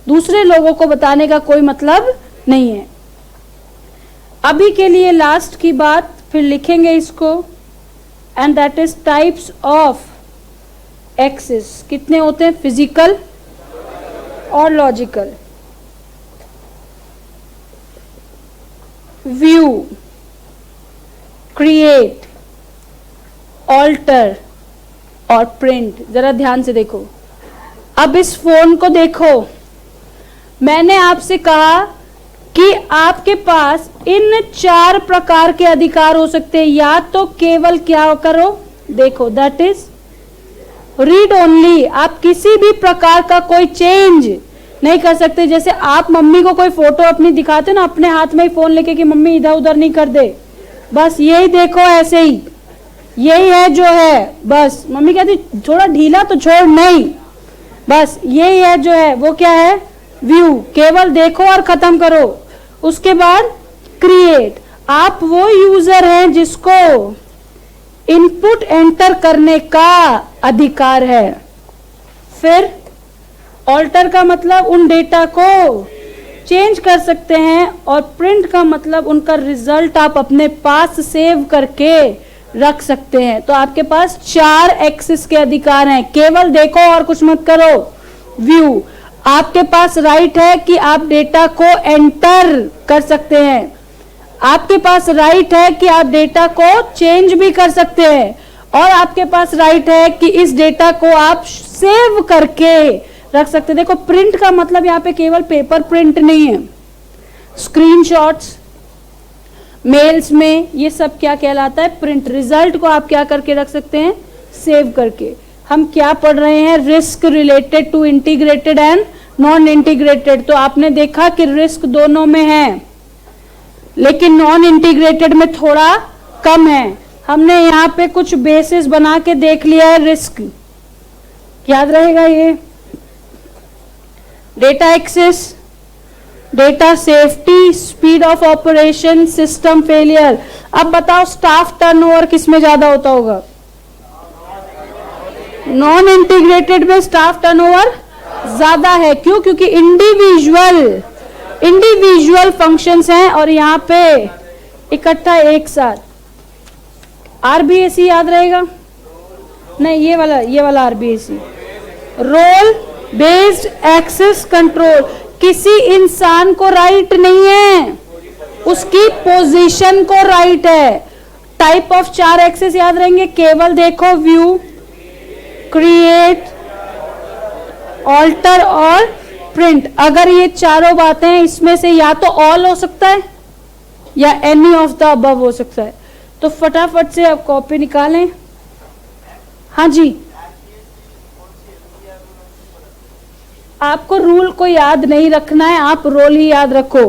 दूसरे लोगों को बताने का कोई मतलब नहीं है। अभी के लिए लास्ट की बात, फिर लिखेंगे इसको, and that is types of access. कितने होते हैं, फिजिकल और लॉजिकल। व्यू, क्रिएट, ऑल्टर और प्रिंट। जरा ध्यान से देखो, अब इस फोन को देखो, मैंने आपसे कहा कि आपके पास इन 4 प्रकार के अधिकार हो सकते हैं। या तो केवल क्या करो, देखो, दैट इज रीड ओनली। आप किसी भी प्रकार का कोई चेंज नहीं कर सकते। जैसे आप मम्मी को कोई फोटो अपनी दिखाते ना, अपने हाथ में ही फोन लेके कि मम्मी इधर उधर नहीं कर दे, बस यही देखो, ऐसे ही, यही है जो है, बस। मम्मी कहती थोड़ा ढीला तो छोड़, नहीं, बस यही है जो है। वो क्या है, व्यू, केवल देखो और खत्म करो। उसके बाद क्रिएट, आप वो यूजर हैं जिसको इनपुट एंटर करने का अधिकार है। फिर ऑल्टर का मतलब उन डेटा को चेंज कर सकते हैं, और प्रिंट का मतलब उनका रिजल्ट आप अपने पास सेव करके रख सकते हैं। तो आपके पास 4 एक्सेस के अधिकार हैं, केवल देखो और कुछ मत करो। व्यू, आपके पास राइट है कि आप डेटा को एंटर कर सकते हैं, आपके पास राइट है कि आप डेटा को चेंज भी कर सकते हैं, और आपके पास राइट है कि इस डेटा को आप सेव करके रख सकते हैं। देखो, प्रिंट का मतलब यहाँ पे केवल पेपर प्रिंट नहीं है, स्क्रीनशॉट्स, मेल्स में, ये सब क्या कहलाता है, प्रिंट। रिजल्ट को आप क्या करके रख सकते हैं, सेव करके। हम क्या पढ़ रहे हैं, risk related to integrated and non integrated. तो आपने देखा कि रिस्क दोनों में है, लेकिन नॉन इंटीग्रेटेड में थोड़ा कम है। हमने यहाँ पे कुछ बेसिस बना के देख लिया है रिस्क, याद रहेगा ये। Data access, data safety, speed of operation, system failure. अब बताओ, स्टाफ टर्नओवर किस में ज्यादा होता होगा, नॉन इंटीग्रेटेड में स्टाफ टर्नओवर ज्यादा है। क्यों, क्योंकि इंडिविजुअल फंक्शंस हैं, और यहाँ पे इकट्ठा एक साथ। आरबीएसी याद रहेगा, नहीं, ये वाला आरबीएसी, रोल बेस्ड एक्सेस कंट्रोल। किसी इंसान को राइट नहीं है, उसकी पोजीशन को राइट है। टाइप ऑफ 4 एक्सेस याद रहेंगे, केवल देखो, व्यू, क्रिएट, ऑल्टर और प्रिंट। अगर ये चारों बातें इसमें से या तो ऑल हो सकता है या एनी ऑफ द अबव हो सकता है। तो फटाफट से आप कॉपी निकालें। हाँ जी, आपको रूल को याद नहीं रखना है, आप रोल ही याद रखो।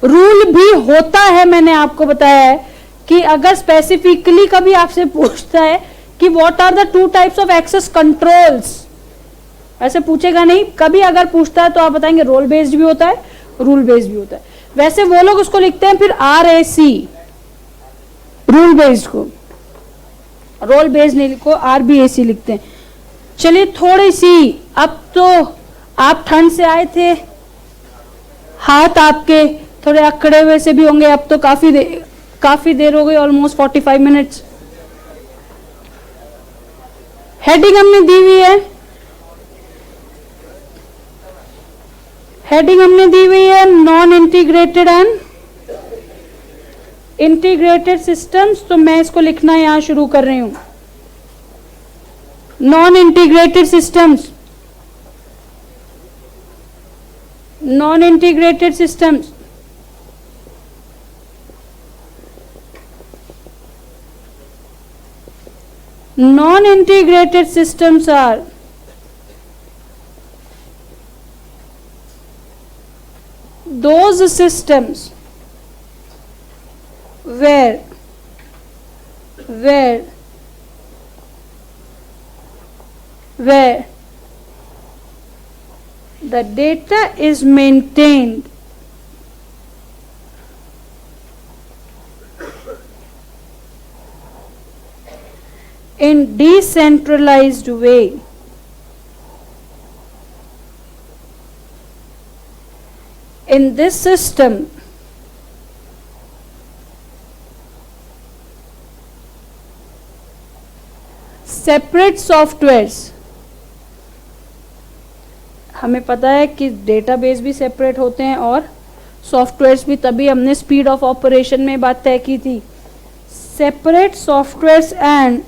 रूल भी होता है, मैंने आपको बताया है कि अगर स्पेसिफिकली कभी आपसे पूछता है कि what are the 2 types of access controls, ऐसे पूछेगा नहीं। कभी अगर पूछता है तो आप बताएंगे रोल बेस्ड भी होता है, रूल बेस्ड भी होता है। वैसे वो लोग उसको लिखते हैं फिर RAC, रूल बेस्ड को, रोल बेस्ड नहीं लिखो, RBAC लिखते हैं। चलिए, थोड़ी सी, अब तो आप ठंड से आए थे, हाथ आपके थोड़े अकड़े हुए से भी होंगे। अब तो काफी देर हो गई, ऑलमोस्ट 45 मिनट्स। हेडिंग हमने दी हुई है, हेडिंग हमने दी हुई है non integrated and integrated systems. तो मैं इसको लिखना यहां शुरू कर रही हूं, non integrated systems, non integrated systems. Non-integrated systems are those systems where The data is maintained in decentralized way. In this system, separate softwares, हमें पता है कि डेटाबेस भी सेपरेट होते हैं और सॉफ्टवेयर्स भी, तभी हमने स्पीड ऑफ ऑपरेशन में बात तय की थी. Separate softwares and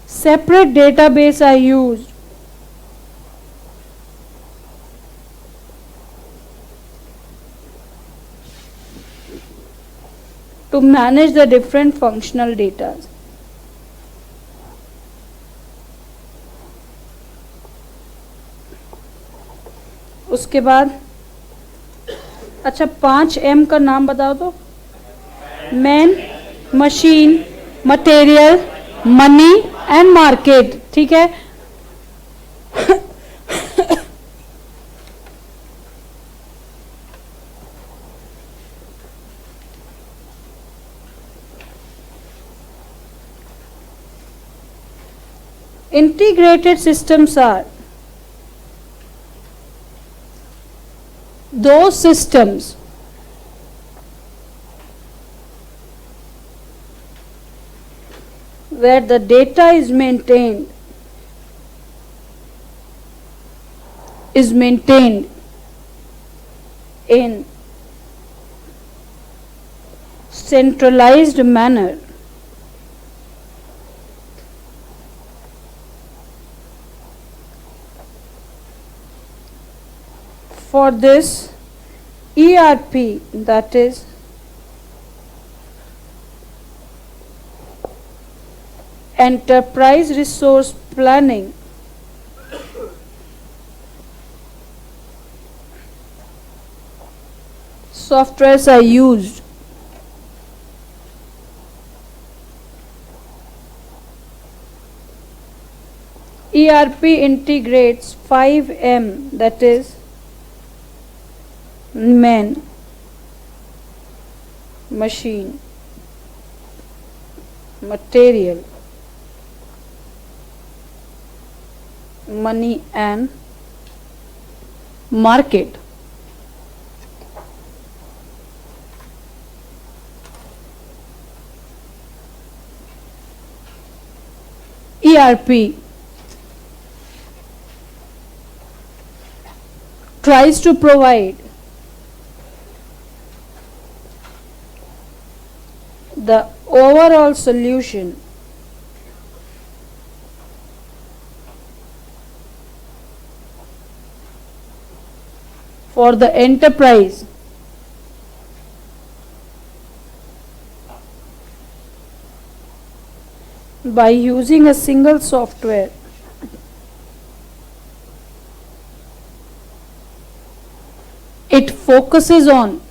separate database are used to manage the different functional data. उसके बाद अच्छा 5M का नाम बताओ तो. Man, machine, material, money and market. ठीक है. Integrated systems are those systems where the data is maintained in centralized manner. For this, ERP, that is Enterprise Resource Planning, softwares are used. ERP integrates 5M, that is man, machine, material, money and market. ERP tries to provide the overall solution for the enterprise by using a single software. It focuses on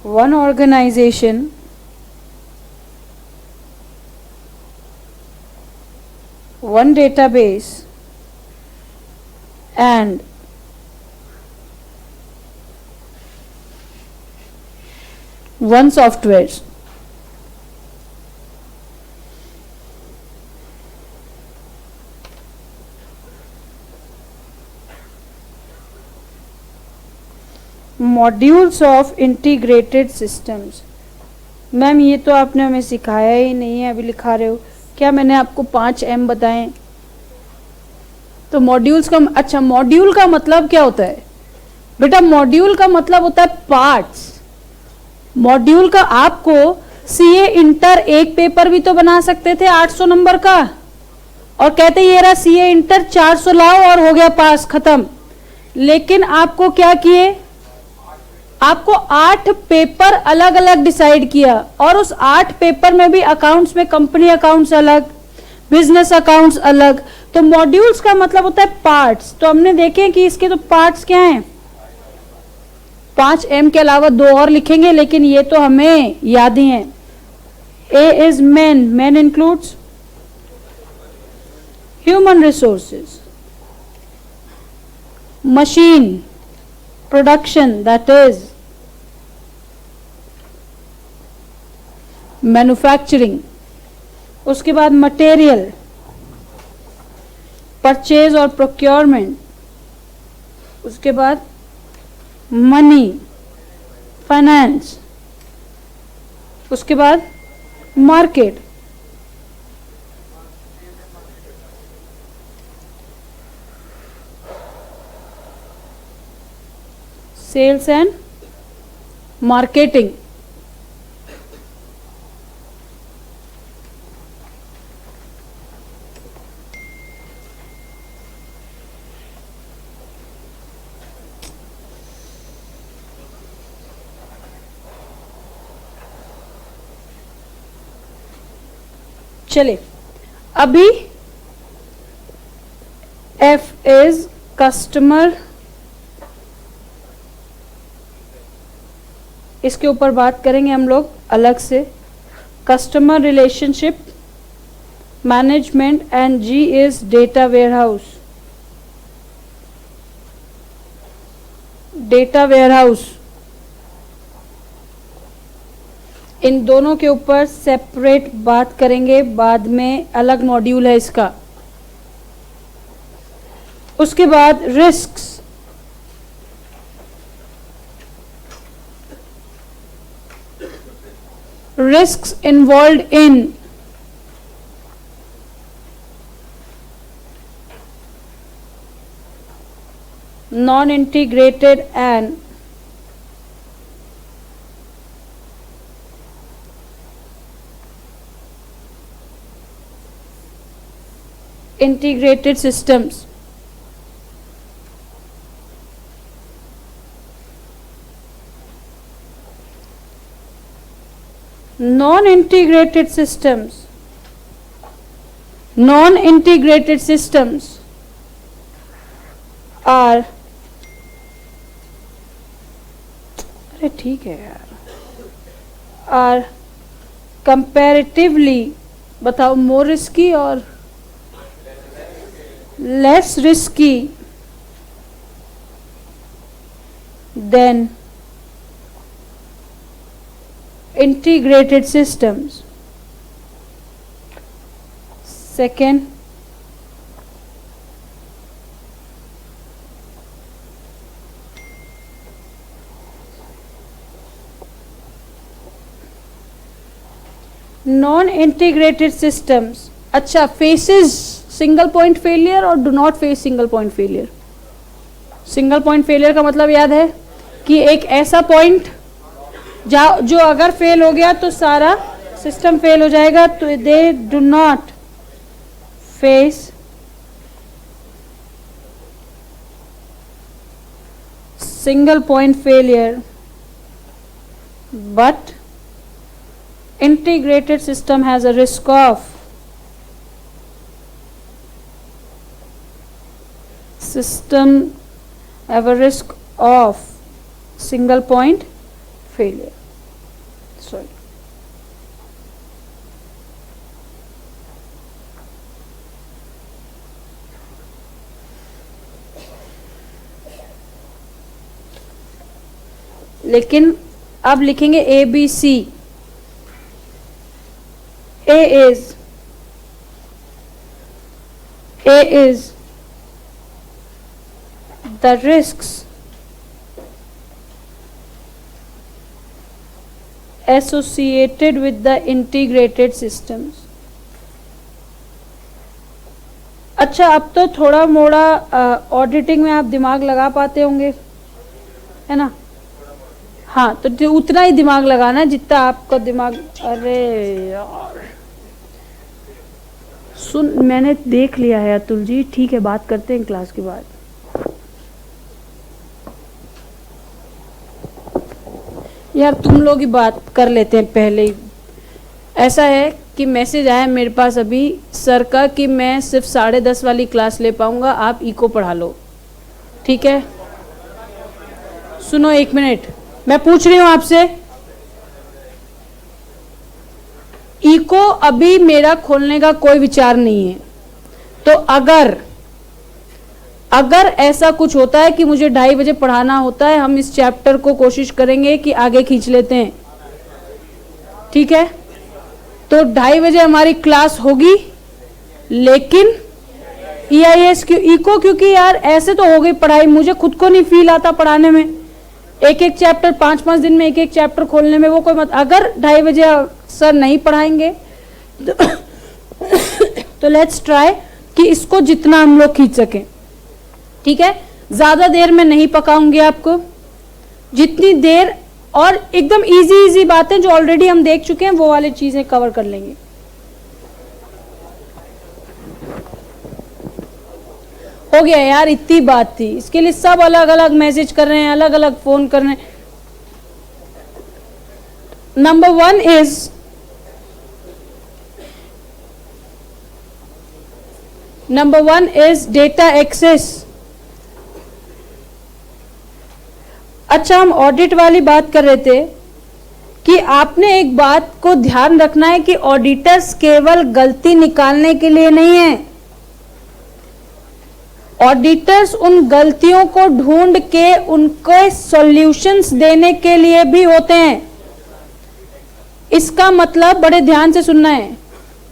one organization, one database and one software. Modules of integrated systems. Ma'am ये तो आपने हमें सिखाया ही नहीं है, अभी लिखा रहे हो. क्या मैंने आपको 5M बताएं? तो मॉड्यूल्स का, अच्छा मॉड्यूल का मतलब क्या होता है बेटा? मॉड्यूल का मतलब होता है पार्ट्स. मॉड्यूल का आपको सीए इंटर एक पेपर भी तो बना सकते थे 800 नंबर का, और कहते ये रहा सीए इंटर 400 लाओ और हो गया पास, खत्म. लेकिन आपको क्या किए? आपको 8 पेपर अलग अलग डिसाइड किया, और उस 8 पेपर में भी अकाउंट्स में कंपनी अकाउंट्स अलग, बिजनेस अकाउंट्स अलग. तो मॉड्यूल्स का मतलब होता है पार्ट्स. तो हमने देखे कि इसके तो पार्ट्स क्या हैं. 5M के अलावा 2 और लिखेंगे, लेकिन ये तो हमें याद ही हैं. A is men. Men includes human resources. Machine production, that is manufacturing. उसके बाद मटेरियल, परचेज और प्रोक्योरमेंट। उसके बाद मनी, फाइनेंस। उसके बाद मार्केट, सेल्स एंड मार्केटिंग। चलिए, अभी एफ इज कस्टमर, इसके ऊपर बात करेंगे हम लोग अलग से। Customer relationship management and G is data warehouse. Data warehouse, इन दोनों के ऊपर सेपरेट बात करेंगे, बाद में अलग मॉड्यूल है इसका। उसके बाद risks, risks involved in non-integrated and integrated systems. Non-integrated systems are, अरे ठीक है यार, are comparatively, बताओ, more risky और less risky than integrated systems. Second, non integrated systems, अच्छा, फेसेस सिंगल पॉइंट फेलियर और do not face single point failure. Single point failure का मतलब याद है कि एक ऐसा पॉइंट जो अगर फेल हो गया तो सारा सिस्टम फेल हो जाएगा, तो they do not face single point failure, but integrated system has a risk of single point failure. Sorry. लेकिन अब लिखेंगे ABC. A is the risks associated with the integrated systems. अच्छा, अब तो थोड़ा मोड़ा ऑडिटिंग में आप दिमाग लगा पाते होंगे, है ना? हाँ, तो उतना ही दिमाग लगाना जितना आपका दिमाग, अरे यार सुन, मैंने देख लिया है अतुल जी, ठीक है, बात करते हैं क्लास के बाद। यार तुम लोग ही बात कर लेते हैं पहले ही। ऐसा है कि मैसेज आया मेरे पास अभी सर का कि मैं सिर्फ 10:30 वाली क्लास ले पाऊंगा, आप इको पढ़ा लो, ठीक है? सुनो एक मिनट, मैं पूछ रही हूं आपसे, इको अभी मेरा खोलने का कोई विचार नहीं है, तो अगर अगर ऐसा कुछ होता है कि मुझे 2:30 बजे पढ़ाना होता है, हम इस चैप्टर को कोशिश करेंगे कि आगे खींच लेते हैं, ठीक है। तो 2:30 बजे हमारी क्लास होगी, लेकिन EIS क्यों इको, क्योंकि यार ऐसे तो हो गई पढ़ाई, मुझे खुद को नहीं फील आता पढ़ाने में, एक एक चैप्टर 5-5 दिन में एक एक चैप्टर खोलने में, वो कोई मत। अगर 2:30 बजे सर नहीं पढ़ाएंगे तो लेट्स ट्राई कि इसको जितना हम लोग खींच सकें, ठीक है। ज्यादा देर में नहीं पकाऊंगी आपको, जितनी देर, और एकदम इजी इजी बातें जो ऑलरेडी हम देख चुके हैं वो वाली चीजें कवर कर लेंगे। हो गया यार, इतनी बात थी, इसके लिए सब अलग अलग मैसेज कर रहे हैं, अलग अलग फोन कर रहे हैं। Number one is data access. अच्छा, हम ऑडिट वाली बात कर रहे थे कि आपने एक बात को ध्यान रखना है कि ऑडिटर्स केवल गलती निकालने के लिए नहीं है, ऑडिटर्स उन गलतियों को ढूंढ के उनको सॉल्यूशंस देने के लिए भी होते हैं। इसका मतलब बड़े ध्यान से सुनना है,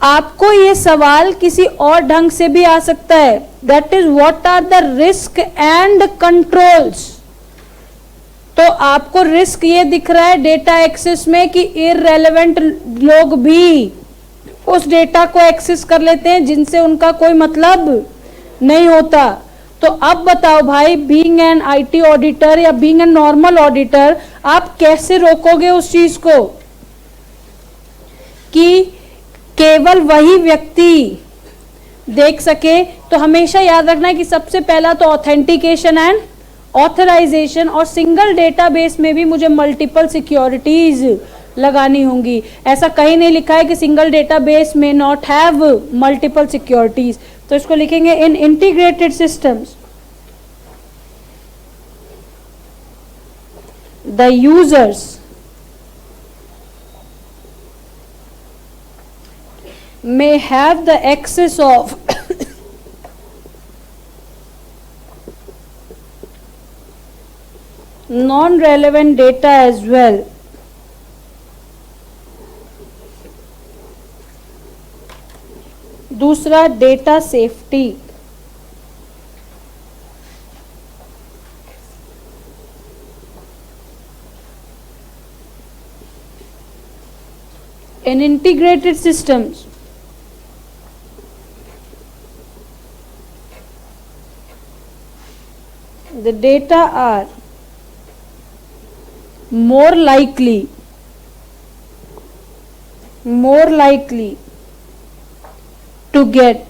आपको ये सवाल किसी और ढंग से भी आ सकता है, that is what are the risk and controls. तो आपको रिस्क ये दिख रहा है डेटा एक्सेस में कि इररेलेवेंट लोग भी उस डेटा को एक्सेस कर लेते हैं जिनसे उनका कोई मतलब नहीं होता। तो अब बताओ भाई, बीइंग एन IT ऑडिटर या बीइंग एन नॉर्मल ऑडिटर, आप कैसे रोकोगे उस चीज को कि केवल वही व्यक्ति देख सके। तो हमेशा याद रखना है कि सबसे पहला तो ऑथेंटिकेशन एंड ऑथराइजेशन, और सिंगल डेटाबेस में भी मुझे मल्टीपल सिक्योरिटीज लगानी होंगी। ऐसा कहीं नहीं लिखा है कि सिंगल डेटाबेस में नॉट हैव मल्टीपल सिक्योरिटीज, तो इसको लिखेंगे in integrated systems the users may have the access of non-relevant data as well. दूसरा, data safety. In integrated systems, the data are more likely to get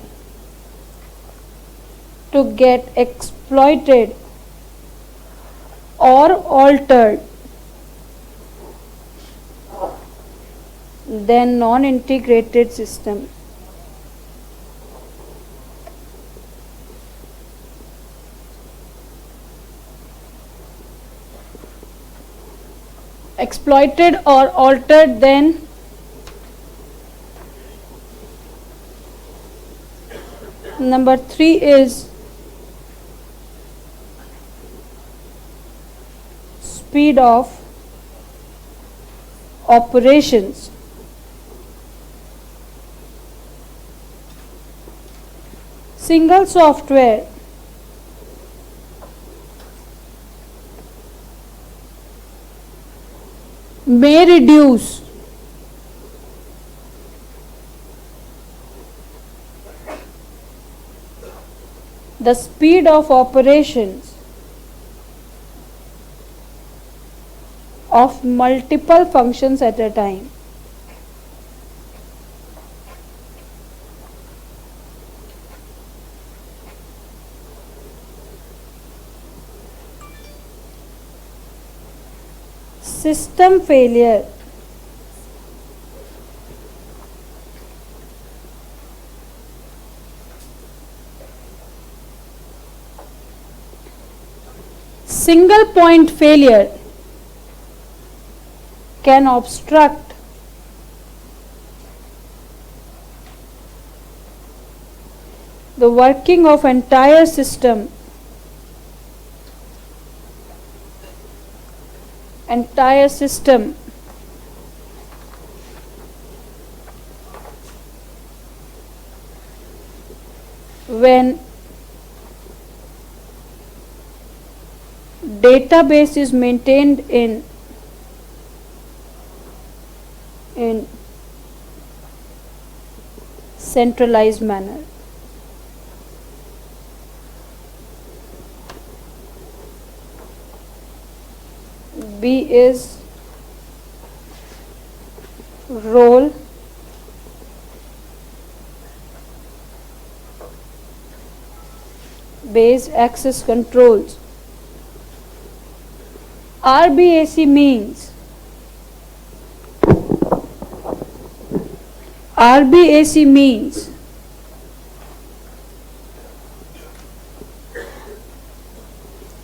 exploited or altered than non-integrated system. Exploited or altered than number 3 is speed of operations. Single software may reduce the speed of operations of multiple functions at a time. System failure single point failure can obstruct the working of entire system entire system when database is maintained in centralized manner. B is role based access controls. RBAC means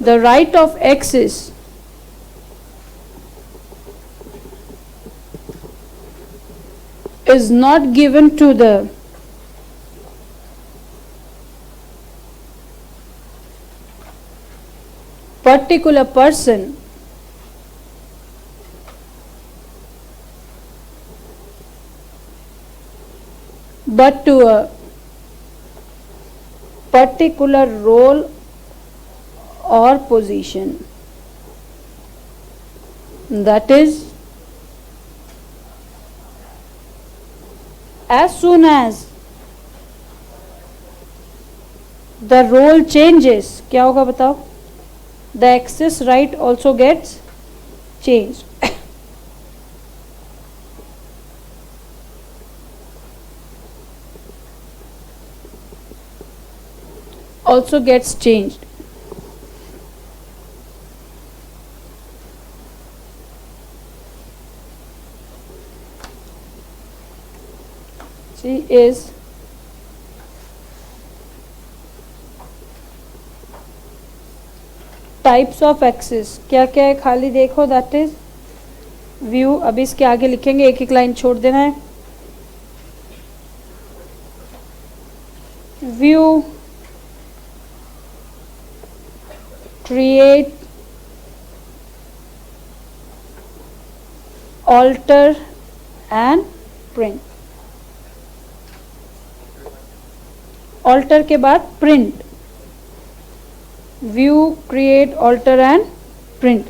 the right of access is not given to the particular person but to a particular role or position. That is, as soon as the role changes, क्या होगा बताओ? The access right also gets changed. Also gets changed. C is types of access. क्या क्या है खाली देखो. That is view. अभी इसके आगे लिखेंगे, एक एक लाइन छोड़ देना है. View, create, alter and print. Alter के बाद print. View, create, alter and print.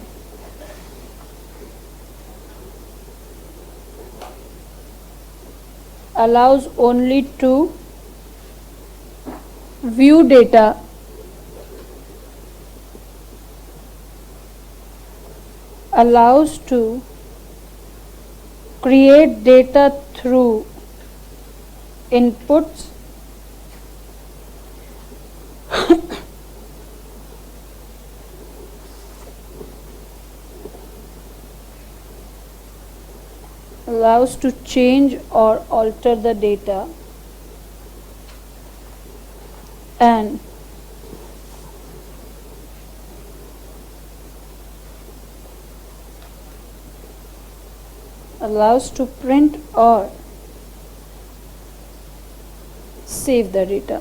Allows only to view data, allows to create data through inputs, allows to change or alter the data, and allows to print or save the data.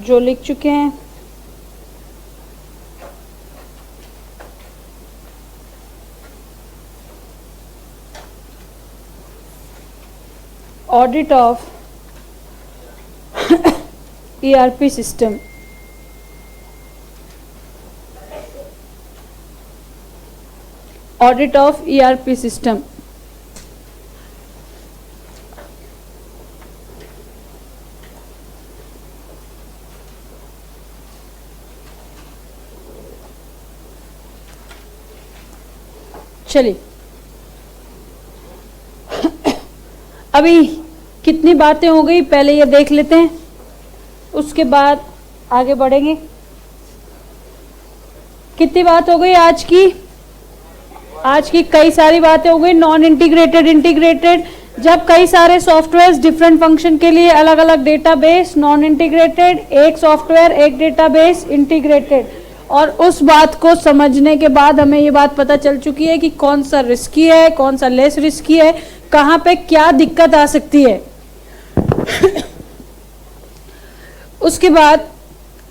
जो लिख चुके हैं audit of ERP system. Audit of ERP system. चलिए अभी कितनी बातें हो गई पहले ये देख लेते हैं, उसके बाद आगे बढ़ेंगे. कितनी बात हो गई आज की? आज की कई सारी बातें हो गई. Non integrated, integrated. जब कई सारे सॉफ्टवेयर डिफरेंट फंक्शन के लिए अलग अलग डेटाबेस. नॉन इंटीग्रेटेड, एक सॉफ्टवेयर एक डेटाबेस. इंटीग्रेटेड, और उस बात को समझने के बाद हमें ये बात पता चल चुकी है कि कौन सा रिस्की है, कौन सा लेस रिस्की है, कहाँ पे क्या दिक्कत आ सकती है। उसके बाद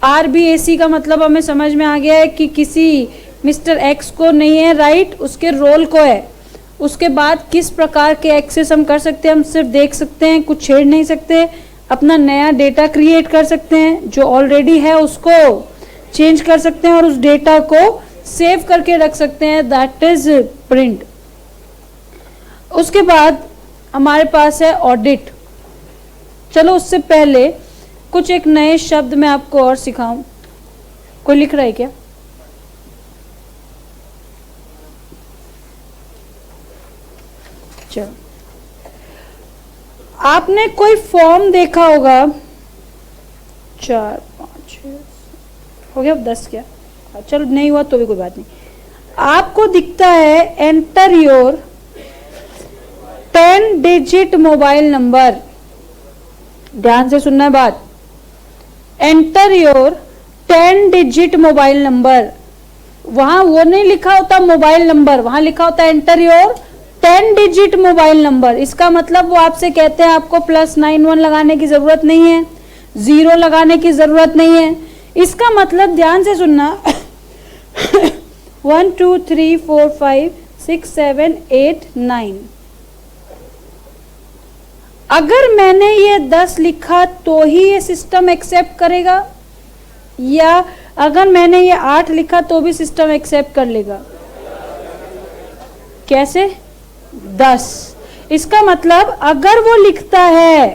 RBAC का मतलब हमें समझ में आ गया है कि किसी मिस्टर एक्स को नहीं है राइट, उसके रोल को है। उसके बाद किस प्रकार के एक्सेस हम कर सकते हैं, हम सिर्फ देख सकते हैं, कुछ छेड़ नहीं सकते, अपना नया डेटा क्रिएट कर सकते हैं, जो ऑलरेडी है उसको चेंज कर सकते हैं और उस डेटा को सेव करके रख सकते हैं, दैट इज प्रिंट। उसके बाद हमारे पास है ऑडिट। चलो उससे पहले कुछ एक नए शब्द मैं आपको और सिखाऊं। कोई लिख रहा है क्या? चलो, आपने कोई फॉर्म देखा होगा, 4 5 6 हो गया, 10 क्या, चलो नहीं हुआ तो भी कोई बात नहीं। आपको दिखता है enter your 10 digit mobile number. ध्यान से सुनना है बात, enter your 10 digit mobile number. वहां वो नहीं लिखा होता मोबाइल नंबर, वहां लिखा होता है enter your 10 digit mobile number. इसका मतलब वो आपसे कहते हैं आपको +91 लगाने की जरूरत नहीं है, 0 लगाने की जरूरत नहीं है। इसका मतलब ध्यान से सुनना 1 2 3 4 5 6 7 8 9। अगर मैंने ये 10 लिखा तो ही ये सिस्टम एक्सेप्ट करेगा, या अगर मैंने ये 8 लिखा तो भी सिस्टम एक्सेप्ट कर लेगा? कैसे? 10। इसका मतलब अगर वो लिखता है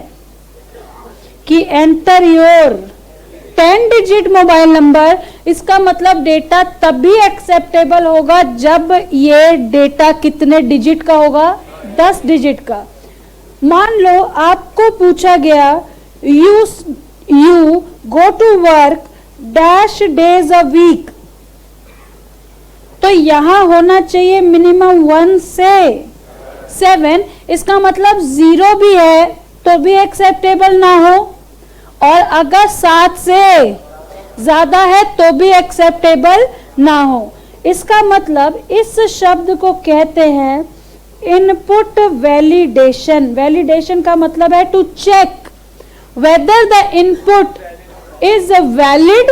कि enter your 10 digit mobile number, इसका मतलब डेटा तभी एक्सेप्टेबल होगा जब ये डेटा कितने डिजिट का होगा? 10 डिजिट का। मान लो आपको पूछा गया you go to work dash days a week, तो यहां होना चाहिए मिनिमम 1 से 7। इसका मतलब 0 भी है तो भी एक्सेप्टेबल ना हो, और अगर 7 से ज्यादा है तो भी एक्सेप्टेबल ना हो। इसका मतलब इस शब्द को कहते हैं इनपुट वैलिडेशन। वैलिडेशन का मतलब है to check whether the input is valid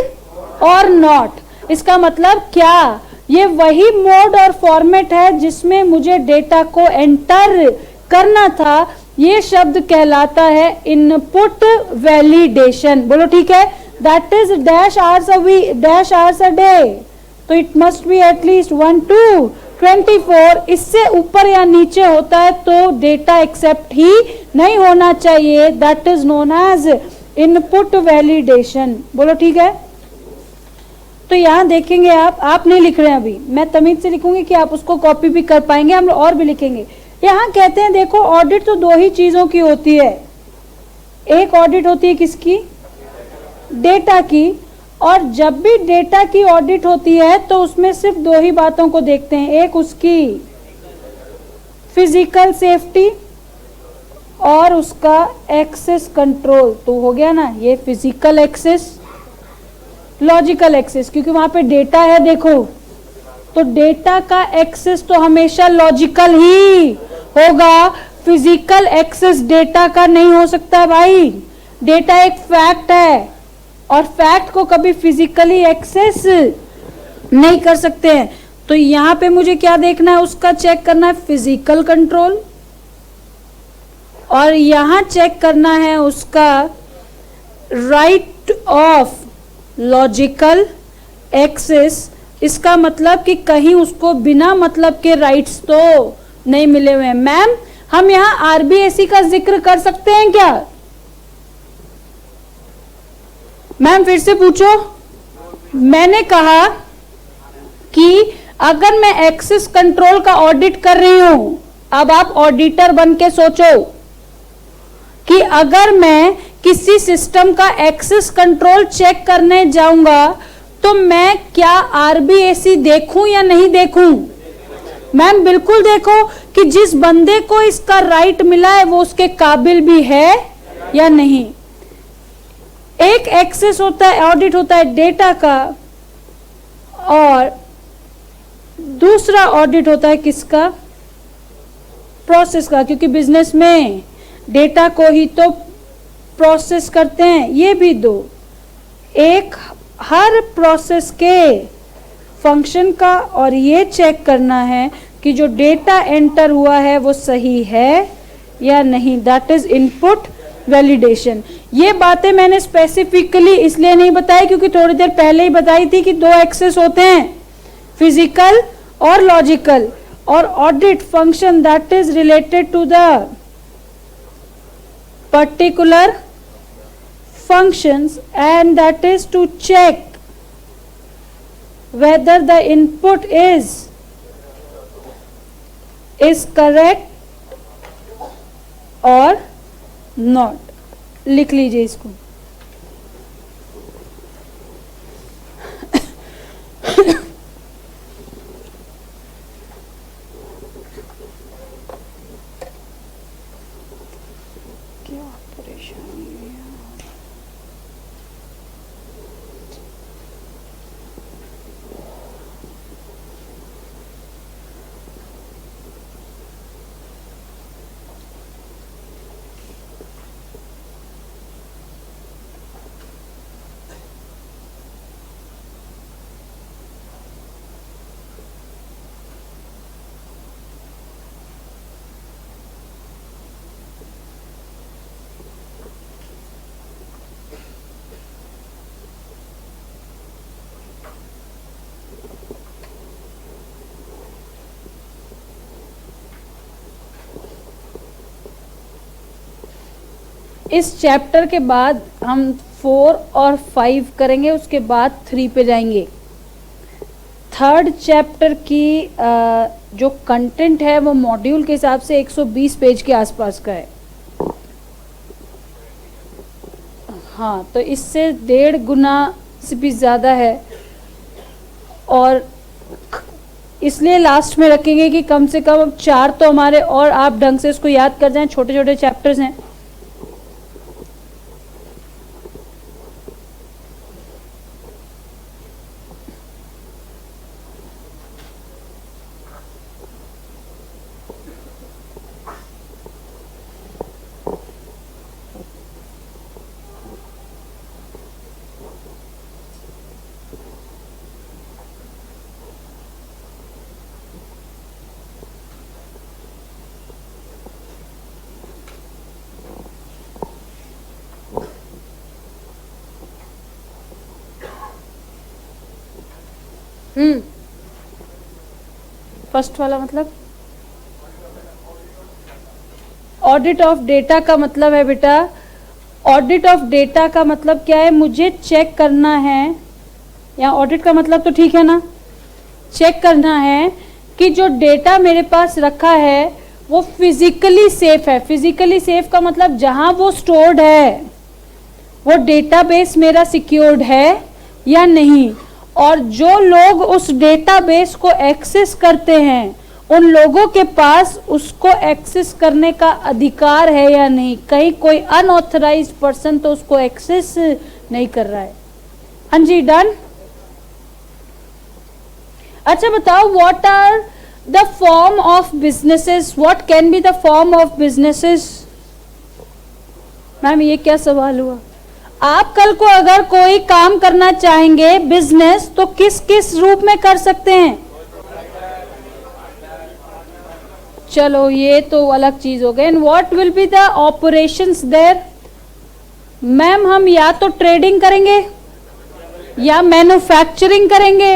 और नॉट। इसका मतलब क्या ये वही मोड और फॉर्मेट है जिसमें मुझे डेटा को एंटर करना था। ये शब्द कहलाता है इनपुट वैलिडेशन। बोलो ठीक है। That is dash hours a week, dash hours a day, तो it must be at least 1 to 24। इससे ऊपर या नीचे होता है तो डेटा एक्सेप्ट ही नहीं होना चाहिए। That is known as input validation. बोलो ठीक है। तो यहां देखेंगे आप नहीं लिख रहे हैं अभी, मैं तमीज से लिखूंगी कि आप उसको कॉपी भी कर पाएंगे, हम और भी लिखेंगे। यहां कहते हैं देखो ऑडिट तो 2 ही चीजों की होती है। एक ऑडिट होती है किसकी? डेटा की। और जब भी डेटा की ऑडिट होती है तो उसमें सिर्फ 2 ही बातों को देखते हैं, एक उसकी फिजिकल सेफ्टी और उसका एक्सेस कंट्रोल। तो हो गया ना ये फिजिकल एक्सेस, लॉजिकल एक्सेस, क्योंकि वहां पे डेटा है देखो, तो डेटा का एक्सेस तो हमेशा लॉजिकल ही होगा। फिजिकल एक्सेस डेटा का नहीं हो सकता भाई। डेटा एक फैक्ट है और फैक्ट को कभी फिजिकली एक्सेस नहीं कर सकते हैं। तो यहां पे मुझे क्या देखना है? उसका चेक करना है फिजिकल कंट्रोल, और यहां चेक करना है उसका राइट ऑफ लॉजिकल एक्सेस। इसका मतलब कि कहीं उसको बिना मतलब के राइट्स तो नहीं मिले हुए हैं। मैम हम यहां आरबीएससी का जिक्र कर सकते हैं क्या? मैम फिर से पूछो। मैंने कहा कि अगर मैं एक्सेस कंट्रोल का ऑडिट कर रही हूं, अब आप ऑडिटर बन के सोचो कि अगर मैं किसी सिस्टम का एक्सेस कंट्रोल चेक करने जाऊंगा तो मैं क्या आरबीएससी देखूं या नहीं देखूं? मैम बिल्कुल देखो कि जिस बंदे को इसका राइट मिला है वो उसके काबिल भी है या नहीं। एक एक्सेस होता है, ऑडिट होता है डेटा का, और दूसरा ऑडिट होता है किसका? प्रोसेस का, क्योंकि बिजनेस में डेटा को ही तो प्रोसेस करते हैं। ये भी दो, एक हर प्रोसेस के फंक्शन का और ये चेक करना है कि जो डेटा एंटर हुआ है वो सही है या नहीं, दैट इज इनपुट वैलिडेशन। ये बातें मैंने स्पेसिफिकली इसलिए नहीं बताई क्योंकि थोड़ी देर पहले ही बताई थी कि दो एक्सेस होते हैं, फिजिकल और लॉजिकल, और audit function that is related to the particular functions, and that is to check whether the input is correct or not. लिख लीजिए इसको। क्या परेशानी है? इस चैप्टर के बाद हम 4 और 5 करेंगे, उसके बाद 3 पे जाएंगे। थर्ड चैप्टर की जो कंटेंट है वो मॉड्यूल के हिसाब से 120 पेज के आसपास का है। हाँ, तो इससे 1.5 गुना से भी ज़्यादा है, और इसलिए लास्ट में रखेंगे कि कम से कम 4 तो हमारे और आप ढंग से इसको याद कर जाएं। छोटे छोटे चैप्टर्स हैं। फर्स्ट वाला मतलब ऑडिट ऑफ डेटा का मतलब है बेटा, ऑडिट ऑफ डेटा का मतलब क्या है? मुझे चेक करना है, या ऑडिट का मतलब तो ठीक है ना, चेक करना है कि जो डेटा मेरे पास रखा है वो फिजिकली सेफ है। फिजिकली सेफ का मतलब जहां वो स्टोर्ड है वो डेटाबेस मेरा सिक्योर्ड है या नहीं, और जो लोग उस डेटाबेस को एक्सेस करते हैं उन लोगों के पास उसको एक्सेस करने का अधिकार है या नहीं। कहीं कोई अनऑथराइज्ड पर्सन तो उसको एक्सेस नहीं कर रहा है। हाँ जी, डन। अच्छा बताओ, what are the form of businesses? What can be the form of businesses? Ma'am ये क्या सवाल हुआ? आप कल को अगर कोई काम करना चाहेंगे बिजनेस, तो किस किस रूप में कर सकते हैं? चलो ये तो अलग चीज हो गई। And what will be the operations there? Ma'am हम या तो ट्रेडिंग करेंगे या मैन्युफैक्चरिंग करेंगे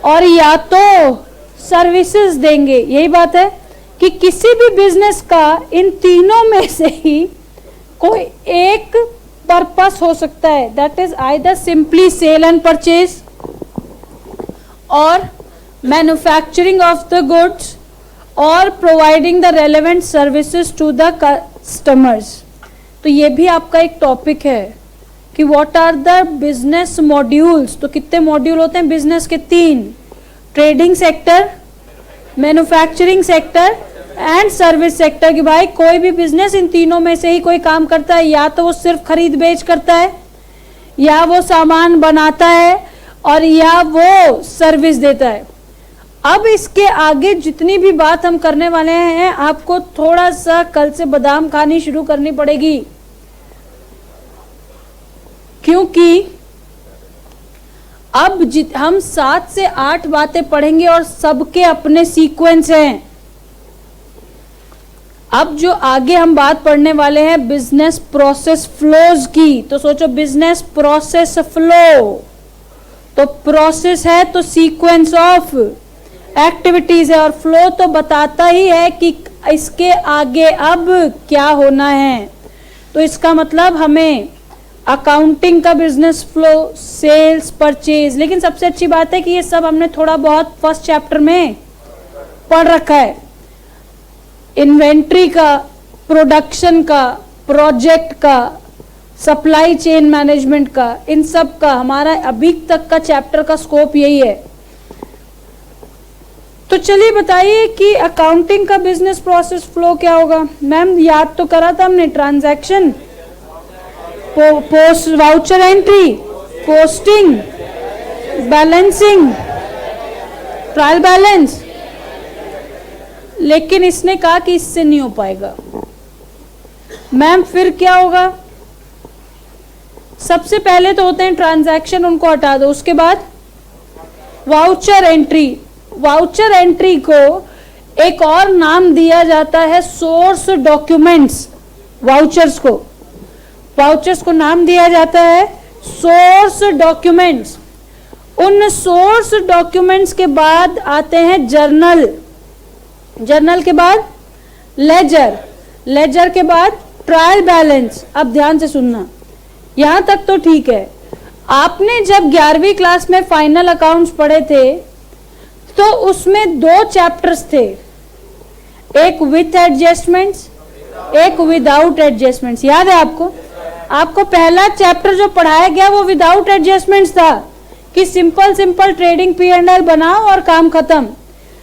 और या तो सर्विसेज देंगे। यही बात है कि किसी भी बिजनेस का इन तीनों में से ही कोई एक पर्पस हो सकता है, that is either simply sale and purchase और मैन्युफैक्चरिंग ऑफ द गुड्स और providing the relevant services to the customers. तो ये भी आपका एक टॉपिक है कि what are the business modules. तो कितने मॉड्यूल होते हैं बिजनेस के? 3, trading sector, manufacturing sector and service sector. कि भाई कोई भी बिजनेस इन तीनों में से ही कोई काम करता है, या तो वो सिर्फ खरीद बेच करता है, या वो सामान बनाता है और या वो सर्विस देता है। अब इसके आगे जितनी भी बात हम करने वाले हैं आपको थोड़ा सा कल से बादाम खानी शुरू करनी पड़ेगी, क्योंकि अब हम 7 से 8 बातें पढ़ेंगे और सबके अपने सीक्वेंस हैं। अब जो आगे हम बात पढ़ने वाले हैं बिजनेस प्रोसेस फ्लोज की, तो सोचो बिजनेस प्रोसेस फ्लो, तो प्रोसेस है तो सीक्वेंस ऑफ एक्टिविटीज है, और फ्लो तो बताता ही है कि इसके आगे अब क्या होना है। तो इसका मतलब हमें अकाउंटिंग का बिजनेस फ्लो, सेल्स, परचेज, लेकिन सबसे अच्छी बात है कि ये सब हमने थोड़ा बहुत फर्स्ट चैप्टर में पढ़ रखा है। इन्वेंट्री का, प्रोडक्शन का, प्रोजेक्ट का, सप्लाई चेन मैनेजमेंट का, इन सब का हमारा अभी तक का चैप्टर का स्कोप यही है। तो चलिए बताइए कि अकाउंटिंग का बिजनेस प्रोसेस फ्लो क्या होगा। मैम याद तो करा था हमने, transaction, post voucher entry, posting, balancing, trial balance, लेकिन इसने कहा कि इससे नहीं हो पाएगा। मैम फिर क्या होगा? सबसे पहले तो होते हैं ट्रांजैक्शन, उनको हटा दो, उसके बाद वाउचर एंट्री। वाउचर एंट्री को एक और नाम दिया जाता है सोर्स डॉक्यूमेंट्स। वाउचर्स को नाम दिया जाता है सोर्स डॉक्यूमेंट्स। उन सोर्स डॉक्यूमेंट्स के बाद आते हैं जर्नल, जर्नल के बाद लेजर, लेजर के बाद ट्रायल बैलेंस। अब ध्यान से सुनना, यहां तक तो ठीक है। आपने जब 11वीं क्लास में फाइनल अकाउंट्स पढ़े थे तो उसमें 2 चैप्टर्स थे, एक विथ एडजस्टमेंट्स, एक विदाउट एडजस्टमेंट्स। याद है आपको? आपको पहला चैप्टर जो पढ़ाया गया वो विदाउट एडजस्टमेंट्स था कि सिंपल ट्रेडिंग P&L बनाओ और काम खत्म।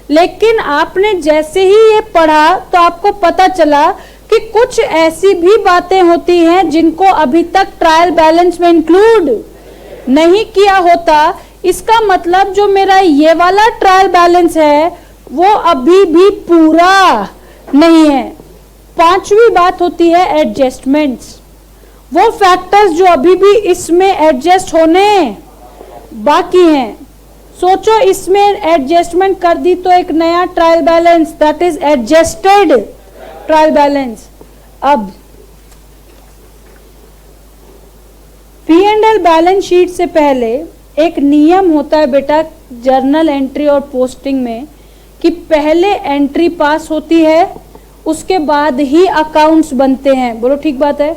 लेकिन आपने जैसे ही ये पढ़ा तो आपको पता चला कि कुछ ऐसी भी बातें होती हैं जिनको अभी तक ट्रायल बैलेंस में इंक्लूड नहीं किया होता। इसका मतलब जो मेरा ये वाला ट्रायल बैलेंस है वो अभी भी पूरा नहीं है। 5वीं बात होती है एडजस्टमेंट्स, वो फैक्टर्स जो अभी भी इसमें एडजस्ट होने बाकी हैं। सोचो इसमें एडजस्टमेंट कर दी तो एक नया trial balance, that is adjusted trial balance. अब P&L बैलेंस शीट से पहले एक नियम होता है बेटा जर्नल एंट्री और पोस्टिंग में कि पहले एंट्री पास होती है, उसके बाद ही अकाउंट्स बनते हैं। बोलो ठीक बात है?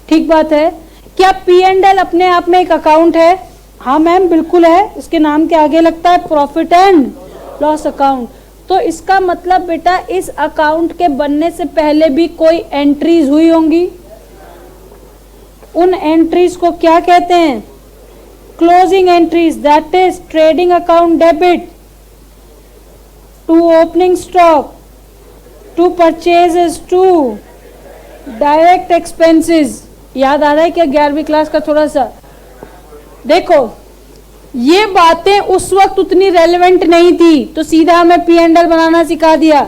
ठीक बात है। क्या P&L अपने आप में एक अकाउंट है? हाँ मैम बिल्कुल है, इसके नाम के आगे लगता है प्रॉफिट एंड लॉस अकाउंट। तो इसका मतलब बेटा इस अकाउंट के बनने से पहले भी कोई एंट्रीज हुई होंगी। उन एंट्रीज को क्या कहते हैं? Closing entries, that is trading account debit to opening stock, to purchases, to direct expenses. याद आ रहा है क्या 11वीं क्लास का? थोड़ा सा देखो, ये बातें उस वक्त उतनी रेलेवेंट नहीं थी तो सीधा हमें P&L बनाना सिखा दिया,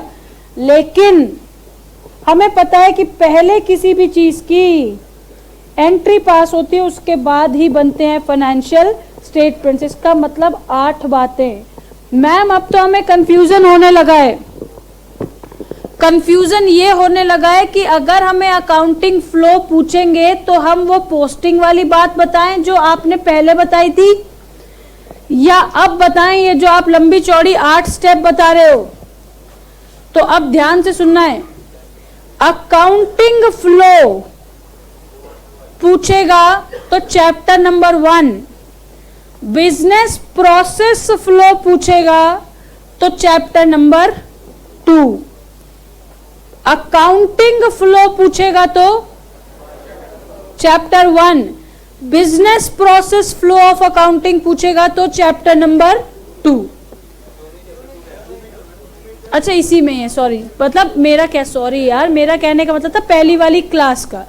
लेकिन हमें पता है कि पहले किसी भी चीज की एंट्री पास होती है उसके बाद ही बनते हैं फाइनेंशियल स्टेटमेंट्स। इसका मतलब 8 बातें। मैम अब तो हमें कंफ्यूजन होने लगा है। कंफ्यूजन ये होने लगा है कि अगर हमें अकाउंटिंग फ्लो पूछेंगे तो हम वो पोस्टिंग वाली बात बताएं जो आपने पहले बताई थी, या अब बताएं ये जो आप लंबी चौड़ी 8 स्टेप बता रहे हो। तो अब ध्यान से सुनना है। अकाउंटिंग फ्लो पूछेगा तो chapter number 1, business process flow पूछेगा तो चैप्टर नंबर 2, अकाउंटिंग फ्लो पूछेगा तो chapter 1, business process flow of accounting पूछेगा तो चैप्टर नंबर 2। अच्छा इसी में है, सॉरी, मतलब मेरा क्या, सॉरी यार, मेरा कहने का मतलब था पहली वाली क्लास का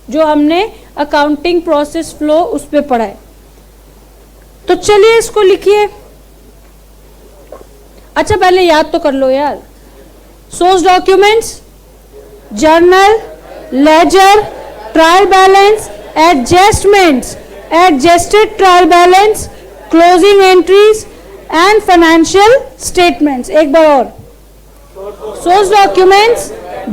जो हमने अकाउंटिंग प्रोसेस फ्लो उस पे पढ़ा है। तो चलिए इसको लिखिए। अच्छा पहले याद तो कर लो यार। Source documents, journal, ledger, trial balance, adjustments, adjusted trial balance, closing entries and financial statements. एक बार और। Source documents,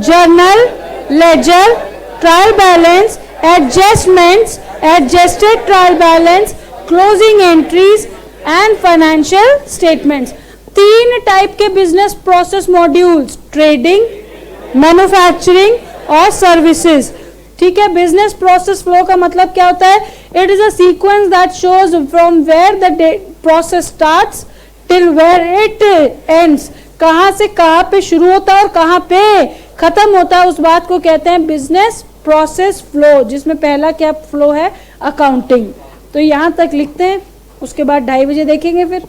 journal, ledger, trial balance, adjustments, adjusted trial balance, closing entries and financial statements. तीन टाइप के business process modules, trading, manufacturing और services. ठीक है। Business process flow का मतलब क्या होता है? It is a sequence that shows from where the process starts till where it ends. कहां से कहां पे शुरू होता है और कहां पे खत्म होता है, उस बात को कहते हैं बिजनेस प्रोसेस फ्लो, जिसमें पहला क्या फ्लो है? अकाउंटिंग। तो यहां तक लिखते हैं, उसके बाद 2:30 बजे देखेंगे फिर।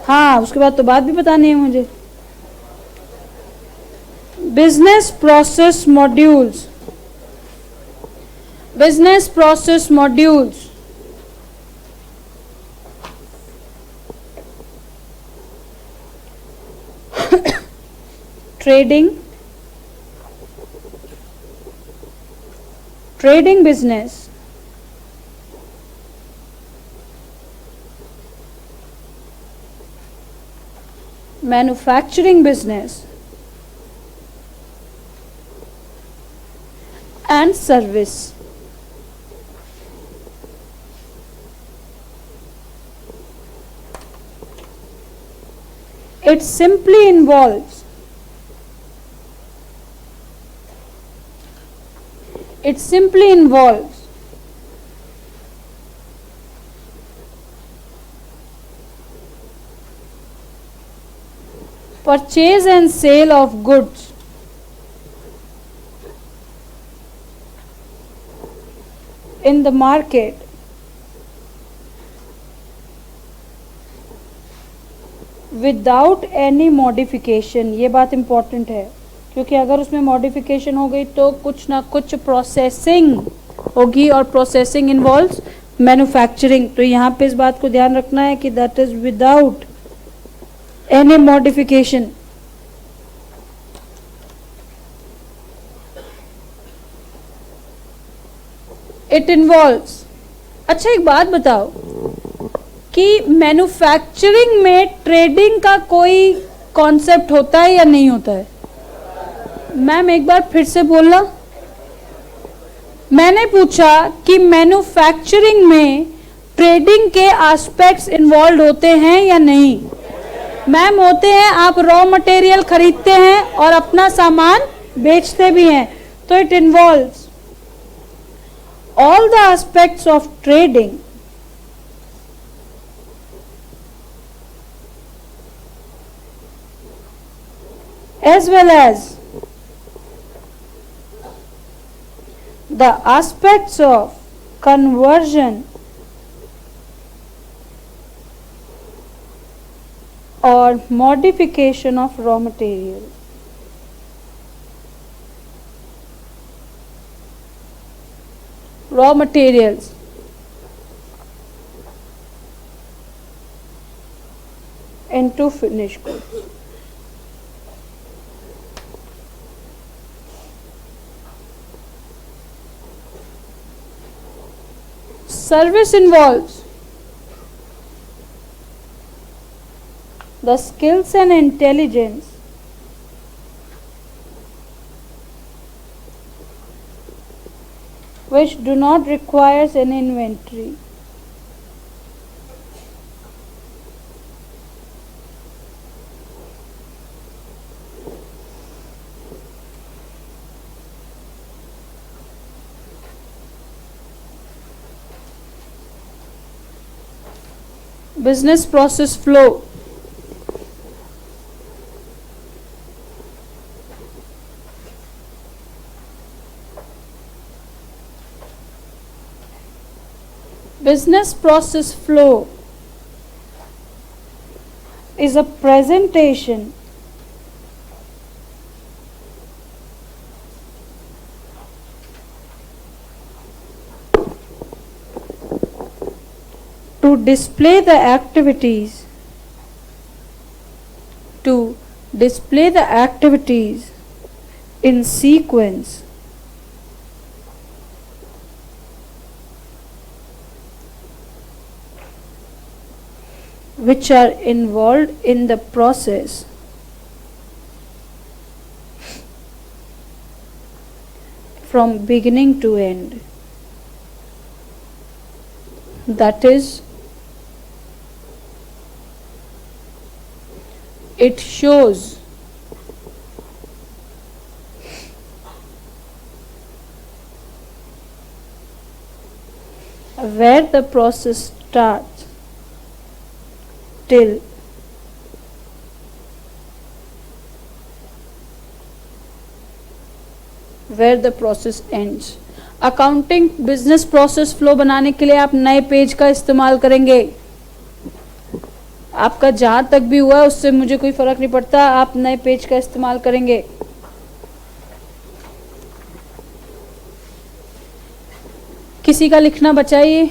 हाँ, उसके बाद तो बात भी बतानी है मुझे। Business process modules, business process modules. Trading, trading business, manufacturing business and service. It simply involves purchase and sale of goods in the market without any modification. ये बात इंपॉर्टेंट है, क्योंकि अगर उसमें मॉडिफिकेशन हो गई तो कुछ ना कुछ प्रोसेसिंग होगी, और प्रोसेसिंग इन्वॉल्व्स मैन्युफैक्चरिंग। तो यहाँ पे इस बात को ध्यान रखना है कि that is without any modification. It involves. अच्छा एक बात बताओ कि मैन्युफैक्चरिंग में ट्रेडिंग का कोई कॉन्सेप्ट होता है या नहीं होता है? मैम एक बार फिर से बोलना। मैंने पूछा कि मैन्युफैक्चरिंग में ट्रेडिंग के एस्पेक्ट्स इन्वॉल्व होते हैं या नहीं? मैम होते हैं। आप रॉ मटेरियल खरीदते हैं और अपना सामान बेचते भी हैं, तो it involves all the aspects of trading as well as the aspects of conversion or modification of raw material. Raw materials into finished goods. Service involves the skills and intelligence which do not require an inventory. Business process flow. Business process flow is a presentation to display the activities in sequence which are involved in the process from beginning to end. That is, it shows where the process starts till where the process ends. Accounting business process flow बनाने के लिए आप नए page का इस्तेमाल करेंगे. आपका जहां तक भी हुआ उससे मुझे कोई फर्क नहीं पड़ता, आप नए पेज का इस्तेमाल करेंगे. किसी का लिखना बचाइए.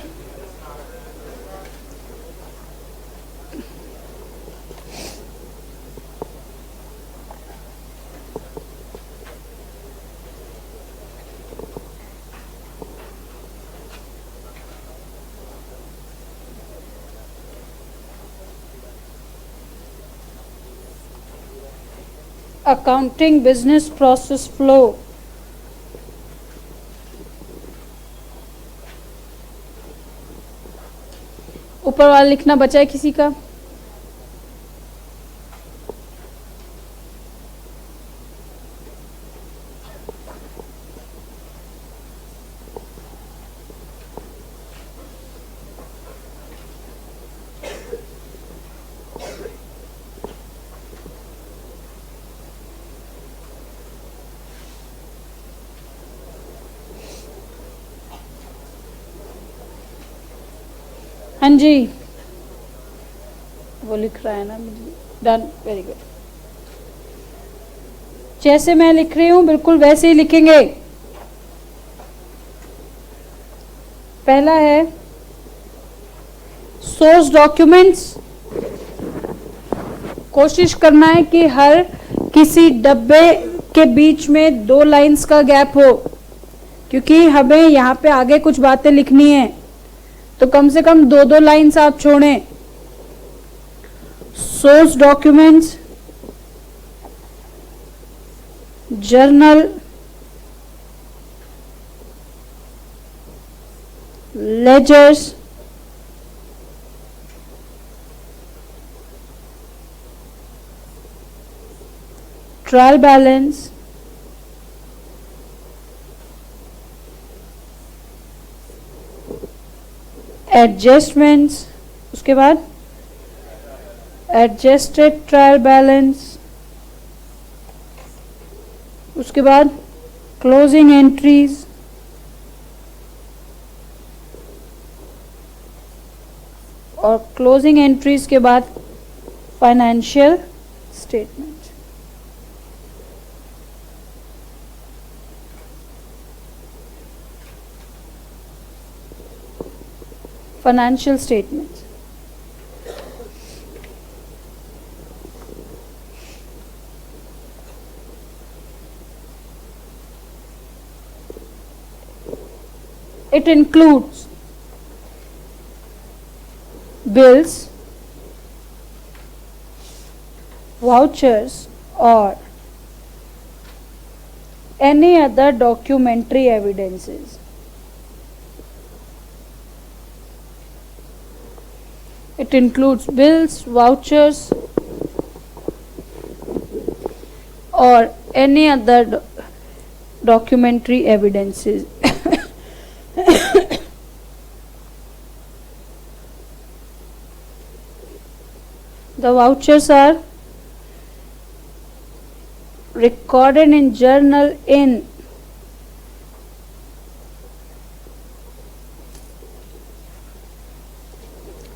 Accounting business process flow. ऊपर वाला लिखना बचा है किसी का? हाँ जी, वो लिख रहा है ना. Done, very good. जैसे मैं लिख रही हूं बिल्कुल वैसे ही लिखेंगे. पहला है सोर्स डॉक्यूमेंट्स. कोशिश करना है कि हर किसी डब्बे के बीच में 2 लाइंस का गैप हो, क्योंकि हमें यहाँ पे आगे कुछ बातें लिखनी है, तो कम से कम 2 लाइंस आप छोड़ें. Source documents, journal, ledgers, trial balance, adjustments, उसके बाद एडजस्टेड ट्रायल बैलेंस, उसके बाद क्लोजिंग एंट्रीज, और क्लोजिंग एंट्रीज के बाद financial statement. Financial statements. It includes bills, vouchers, or any other documentary evidences. It includes bills, vouchers, or any other documentary evidences. The vouchers are recorded in journal in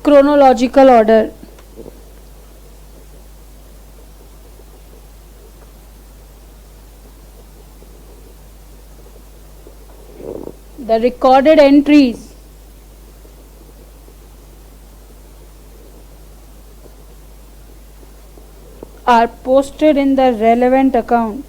chronological order. The recorded entries are posted in the relevant account.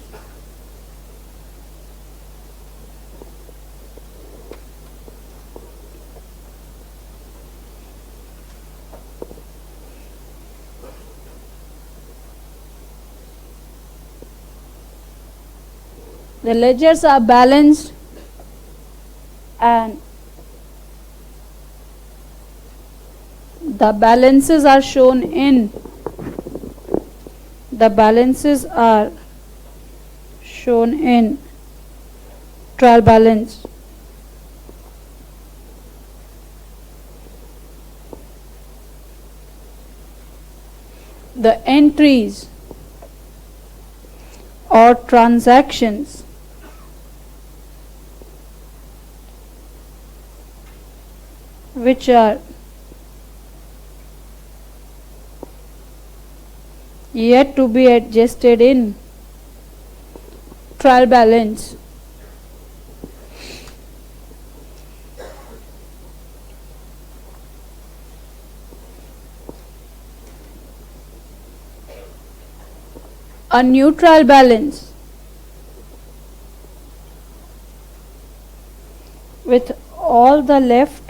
The ledgers are balanced and the balances are shown in trial balance. The entries or transactions which are yet to be adjusted in trial balance a new trial balance with all the left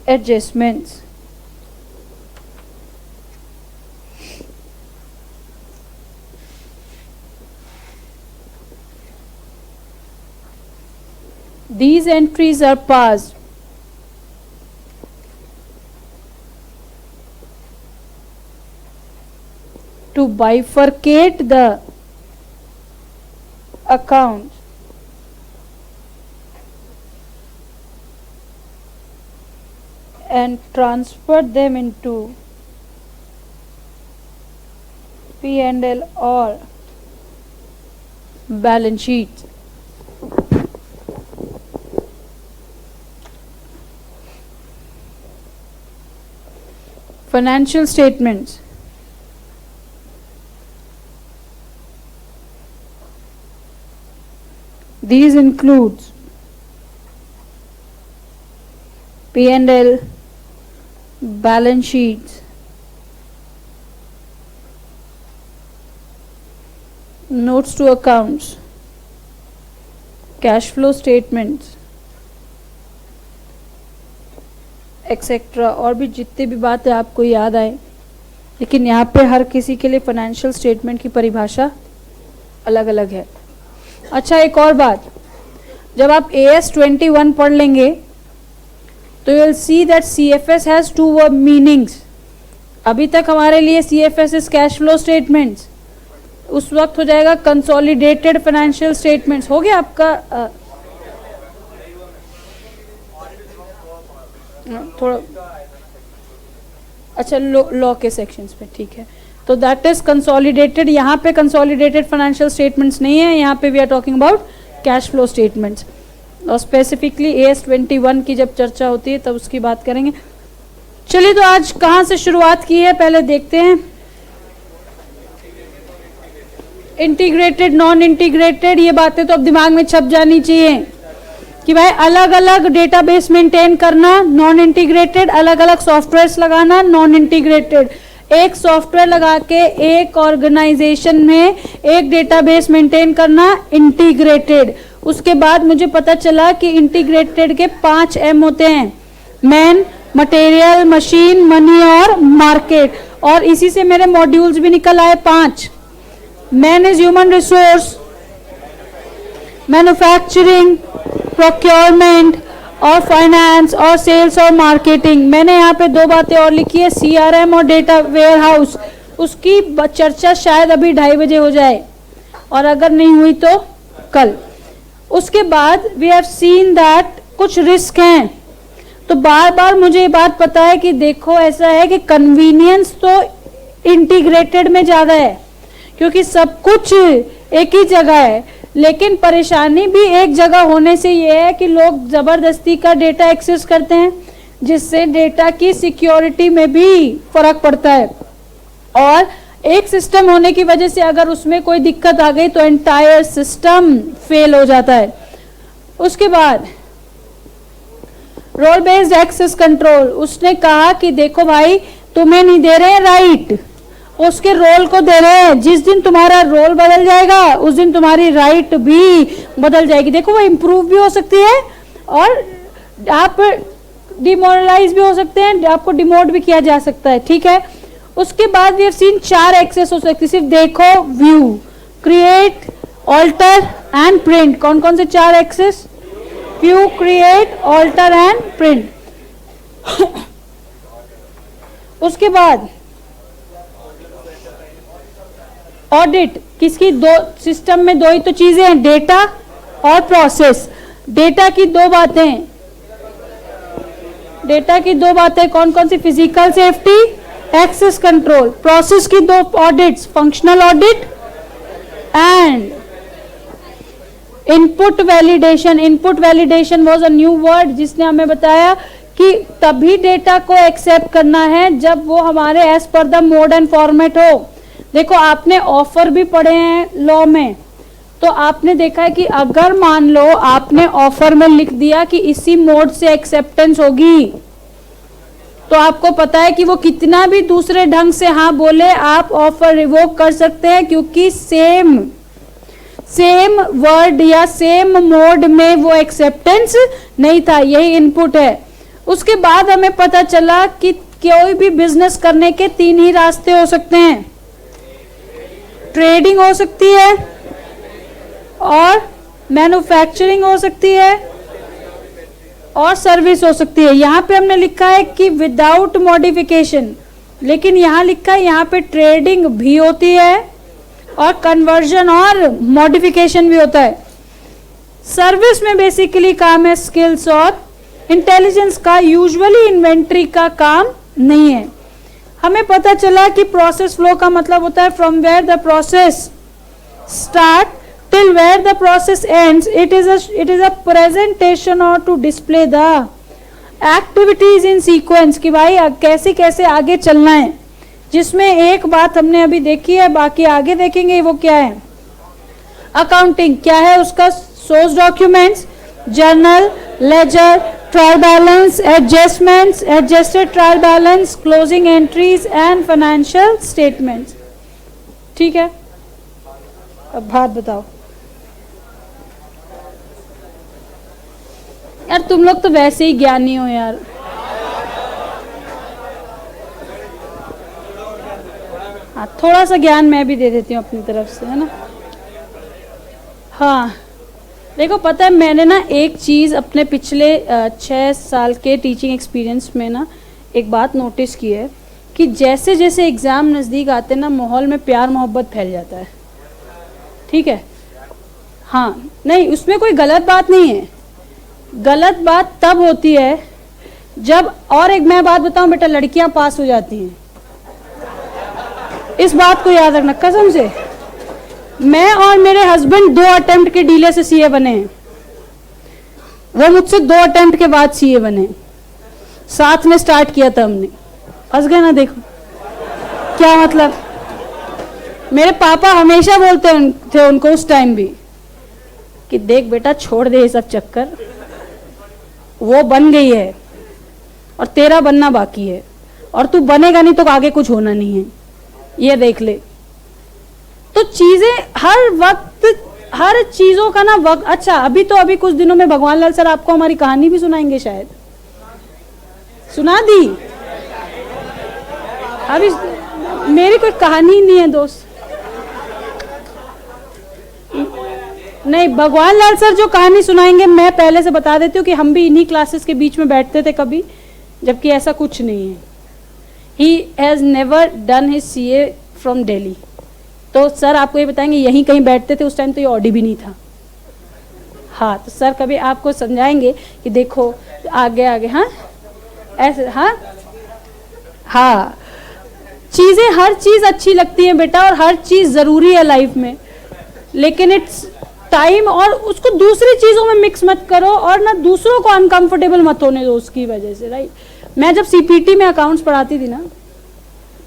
adjustments. These entries are passed to bifurcate the accounts and transfer them into P&L or balance sheet. Financial statements. These includes P&L, balance sheets, notes to accounts, cash flow statements, etcetera, और भी जितने भी बातें आपको याद आए, लेकिन यहाँ पे हर किसी के लिए फाइनेंशियल स्टेटमेंट की परिभाषा अलग अलग है। अच्छा, एक और बात, जब आप AS 21 पढ़ लेंगे तो you will see that CFS has two meanings. अभी तक हमारे लिए CFS is cash flow statements, उस वक्त हो जाएगा कंसोलिडेटेड फाइनेंशियल स्टेटमेंट्स। हो गया आपका थोड़ा अच्छा लॉ के सेक्शंस पे, ठीक है। तो दैट इज कंसोलिडेटेड। यहाँ पे कंसोलिडेटेड फाइनेंशियल स्टेटमेंट्स नहीं है, यहाँ पे we are talking about cash flow statements. और स्पेसिफिकली AS 21 की जब चर्चा होती है तब उसकी बात करेंगे। चलिए, तो आज कहाँ से शुरुआत की है पहले देखते हैं। इंटीग्रेटेड, नॉन इंटीग्रेटेड, ये बातें तो अब दिमाग में छप जानी चाहिए कि भाई अलग अलग डेटाबेस मेंटेन करना नॉन इंटीग्रेटेड, अलग अलग सॉफ्टवेयर्स लगाना नॉन इंटीग्रेटेड। एक सॉफ्टवेयर लगा के एक ऑर्गेनाइजेशन में एक डेटाबेस मेंटेन करना इंटीग्रेटेड। उसके बाद मुझे पता चला कि इंटीग्रेटेड के 5 M होते हैं, मैन, मटेरियल, मशीन, मनी और मार्केट। और इसी से मेरे मॉड्यूल्स भी निकल आए 5। Man is human resource, manufacturing, procurement और फाइनेंस और सेल्स और मार्केटिंग। मैंने यहाँ पे 2 बातें और लिखी है, CRM और डेटा वेयर हाउस। उसकी चर्चा शायद अभी 2:30 बजे हो जाए, और अगर नहीं हुई तो कल। उसके बाद वी हैव सीन दैट कुछ रिस्क हैं। तो बार बार मुझे ये बात पता है कि देखो, ऐसा है कि कन्वीनियंस तो इंटीग्रेटेड में ज़्यादा है क्योंकि सब कुछ एक ही जगह है, लेकिन परेशानी भी एक जगह होने से ये है कि लोग ज़बरदस्ती का डेटा एक्सेस करते हैं, जिससे डेटा की सिक्योरिटी में भी फर्क पड़ता है। और एक सिस्टम होने की वजह से अगर उसमें कोई दिक्कत आ गई तो एंटायर सिस्टम फेल हो जाता है। उसके बाद रोल बेस्ड एक्सेस कंट्रोल, उसने कहा कि देखो भाई तुम्हें नहीं दे रहे हैं राइट, उसके रोल को दे रहे हैं। जिस दिन तुम्हारा रोल बदल जाएगा उस दिन तुम्हारी राइट भी बदल जाएगी। देखो वो इंप्रूव भी हो सकती है और आप डिमोरलाइज भी हो सकते हैं, आपको डिमोट भी किया जा सकता है, ठीक है। उसके बाद वी हैव सीन 4 एक्सेस हो सकती है, सिर्फ देखो view, create, alter and print. कौन कौन से 4 access? View, create, alter and print. उसके बाद ऑडिट, किसकी? 2 सिस्टम में 2 ही तो चीजें हैं, डेटा और प्रोसेस। डेटा की 2 बातें, डेटा की 2 बातें कौन कौन सी? Physical safety, access control. Process की 2 audits, functional audit and input validation. Input validation was a new word जिसने हमें बताया कि तभी डेटा को एक्सेप्ट करना है जब वो हमारे as per the mode and format हो। देखो आपने ऑफर भी पढ़े हैं लॉ में, तो आपने देखा है कि अगर मान लो आपने ऑफर में लिख दिया कि इसी मोड से एक्सेप्टेंस होगी, तो आपको पता है कि वो कितना भी दूसरे ढंग से हाँ बोले, आप ऑफर रिवोक कर सकते हैं, क्योंकि सेम वर्ड या सेम मोड में वो एक्सेप्टेंस नहीं था। यही इनपुट है। उसके बाद हमें पता चला कि कोई भी बिजनेस करने के 3 ही रास्ते हो सकते हैं, ट्रेडिंग हो सकती है और मैन्युफैक्चरिंग हो सकती है और सर्विस हो सकती है। यहाँ पे हमने लिखा है कि विदाउट मॉडिफिकेशन, लेकिन यहाँ लिखा है यहाँ पे ट्रेडिंग भी होती है और कन्वर्जन और मॉडिफिकेशन भी होता है। सर्विस में बेसिकली काम है स्किल्स और इंटेलिजेंस का, यूजुअली इन्वेंट्री का काम नहीं है। हमें पता चला कि प्रोसेस फ्लो का मतलब होता है from where the process start till where the process ends, it is a presentation और to display the activities in sequence, कि भाई कैसे कैसे आगे चलना है। जिसमें एक बात हमने अभी देखी है, बाकी आगे देखेंगे। वो क्या है? अकाउंटिंग। क्या है उसका? Source documents, journal, ledger, trial balance, adjustments, adjusted trial balance, closing entries and financial statements. ठीक है, अब बात बताओ यार, तुम लोग तो वैसे ही ज्ञानी हो यार। हाँ, थोड़ा सा ज्ञान मैं भी दे देती हूँ अपनी तरफ से, है ना। हाँ देखो, पता है मैंने ना एक चीज़ अपने पिछले 6 साल के टीचिंग एक्सपीरियंस में ना एक बात नोटिस की है कि जैसे जैसे एग्ज़ाम नज़दीक आते हैं ना, माहौल में प्यार मोहब्बत फैल जाता है। ठीक है, हाँ, नहीं उसमें कोई गलत बात नहीं है। गलत बात तब होती है जब, और एक मैं बात बताऊं बेटा, लड़कियां पास हो जाती हैं। इस बात को याद रखना कसम से। मैं और मेरे हस्बैंड 2 अटेम्प्ट के डीले से सीए बने हैं, वो मुझसे 2 अटेम्प्ट के बाद सीए बने। साथ में स्टार्ट किया था हमने। हंस गए ना, देखो क्या मतलब। मेरे पापा हमेशा बोलते थे उनको उस टाइम भी कि देख बेटा, छोड़ दे ये सब चक्कर, वो बन गई है और तेरा बनना बाकी है, और तू बनेगा नहीं तो आगे कुछ होना नहीं है, ये देख ले। तो चीजें हर वक्त, हर चीजों का ना वक्त। अच्छा, अभी कुछ दिनों में भगवान लाल सर आपको हमारी कहानी भी सुनाएंगे, शायद सुना दी। अभी मेरी कोई कहानी नहीं है दोस्त, नहीं, भगवान लाल सर जो कहानी सुनाएंगे, मैं पहले से बता देती हूँ कि हम भी इन्हीं क्लासेस के बीच में बैठते थे कभी, जबकि ऐसा कुछ नहीं है। He has never done his CA from Delhi. तो सर आपको ये बताएंगे यहीं कहीं बैठते थे, उस टाइम तो ये ऑडी भी नहीं था। हाँ, तो सर कभी आपको समझाएंगे कि देखो आगे आगे, हाँ ऐसे, हाँ हाँ, चीजें, हर चीज अच्छी लगती है बेटा, और हर चीज जरूरी है लाइफ में, लेकिन इट्स टाइम, और उसको दूसरी चीजों में मिक्स मत करो, और ना दूसरों को अनकंफर्टेबल मत होने दो उसकी वजह से, राइट। मैं जब सीपीटी में अकाउंट्स पढ़ाती थी ना,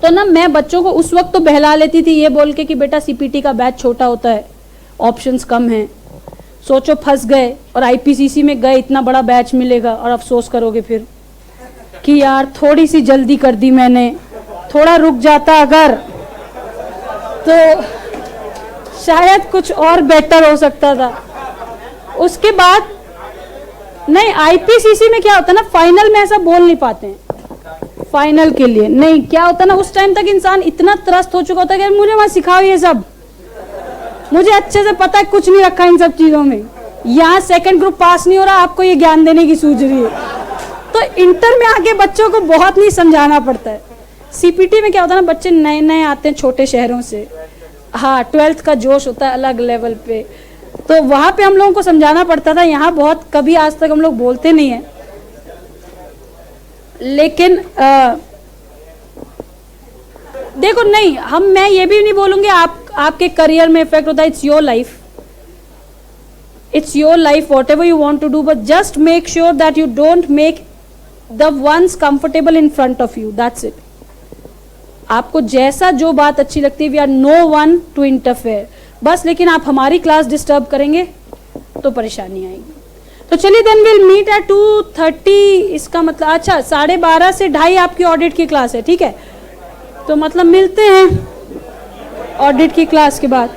तो ना मैं बच्चों को उस वक्त तो बहला लेती थी ये बोल के कि बेटा सीपीटी का बैच छोटा होता है, ऑप्शंस कम हैं। सोचो फंस गए और आईपीसीसी में गए, इतना बड़ा बैच मिलेगा और अफसोस करोगे फिर कि यार थोड़ी सी जल्दी कर दी मैंने, थोड़ा रुक जाता अगर तो शायद कुछ और बेटर हो सकता था। उसके बाद नहीं, आईपीसीसी में क्या होता है ना, फाइनल में ऐसा बोल नहीं पाते हैं। फाइनल के लिए नहीं, क्या होता है ना, उस टाइम तक इंसान इतना त्रस्त हो चुका होता है कि मुझे वहां सिखाओ ये सब, मुझे अच्छे से पता है, कुछ नहीं रखा इन सब चीजों में। यहाँ सेकंड ग्रुप पास नहीं हो रहा, आपको ये ज्ञान देने की सूझ रही है। तो इंटर में आके बच्चों को बहुत नहीं समझाना पड़ता है। सीपीटी में क्या होता है ना, बच्चे नए नए आते हैं छोटे शहरों से, हाँ 12th का जोश होता है अलग लेवल पे, तो वहां पे हम लोगों को समझाना पड़ता था। यहाँ बहुत कभी आज तक हम लोग बोलते नहीं है, लेकिन देखो नहीं, मैं ये भी नहीं बोलूंगी आपके करियर में इफेक्ट होता है। It's your life, it's your life, whatever you want to do, but just make sure that you don't make the ones comfortable in front of you, that's it. आपको जैसा जो बात अच्छी लगती है, we are no one to interfere, बस। लेकिन आप हमारी क्लास डिस्टर्ब करेंगे तो परेशानी आएगी। तो चलिए देन विल मीट एट 2:30, इसका मतलब अच्छा 12:30 से 2:30 आपकी ऑडिट की क्लास है, ठीक है। तो मतलब मिलते हैं ऑडिट की क्लास के बाद।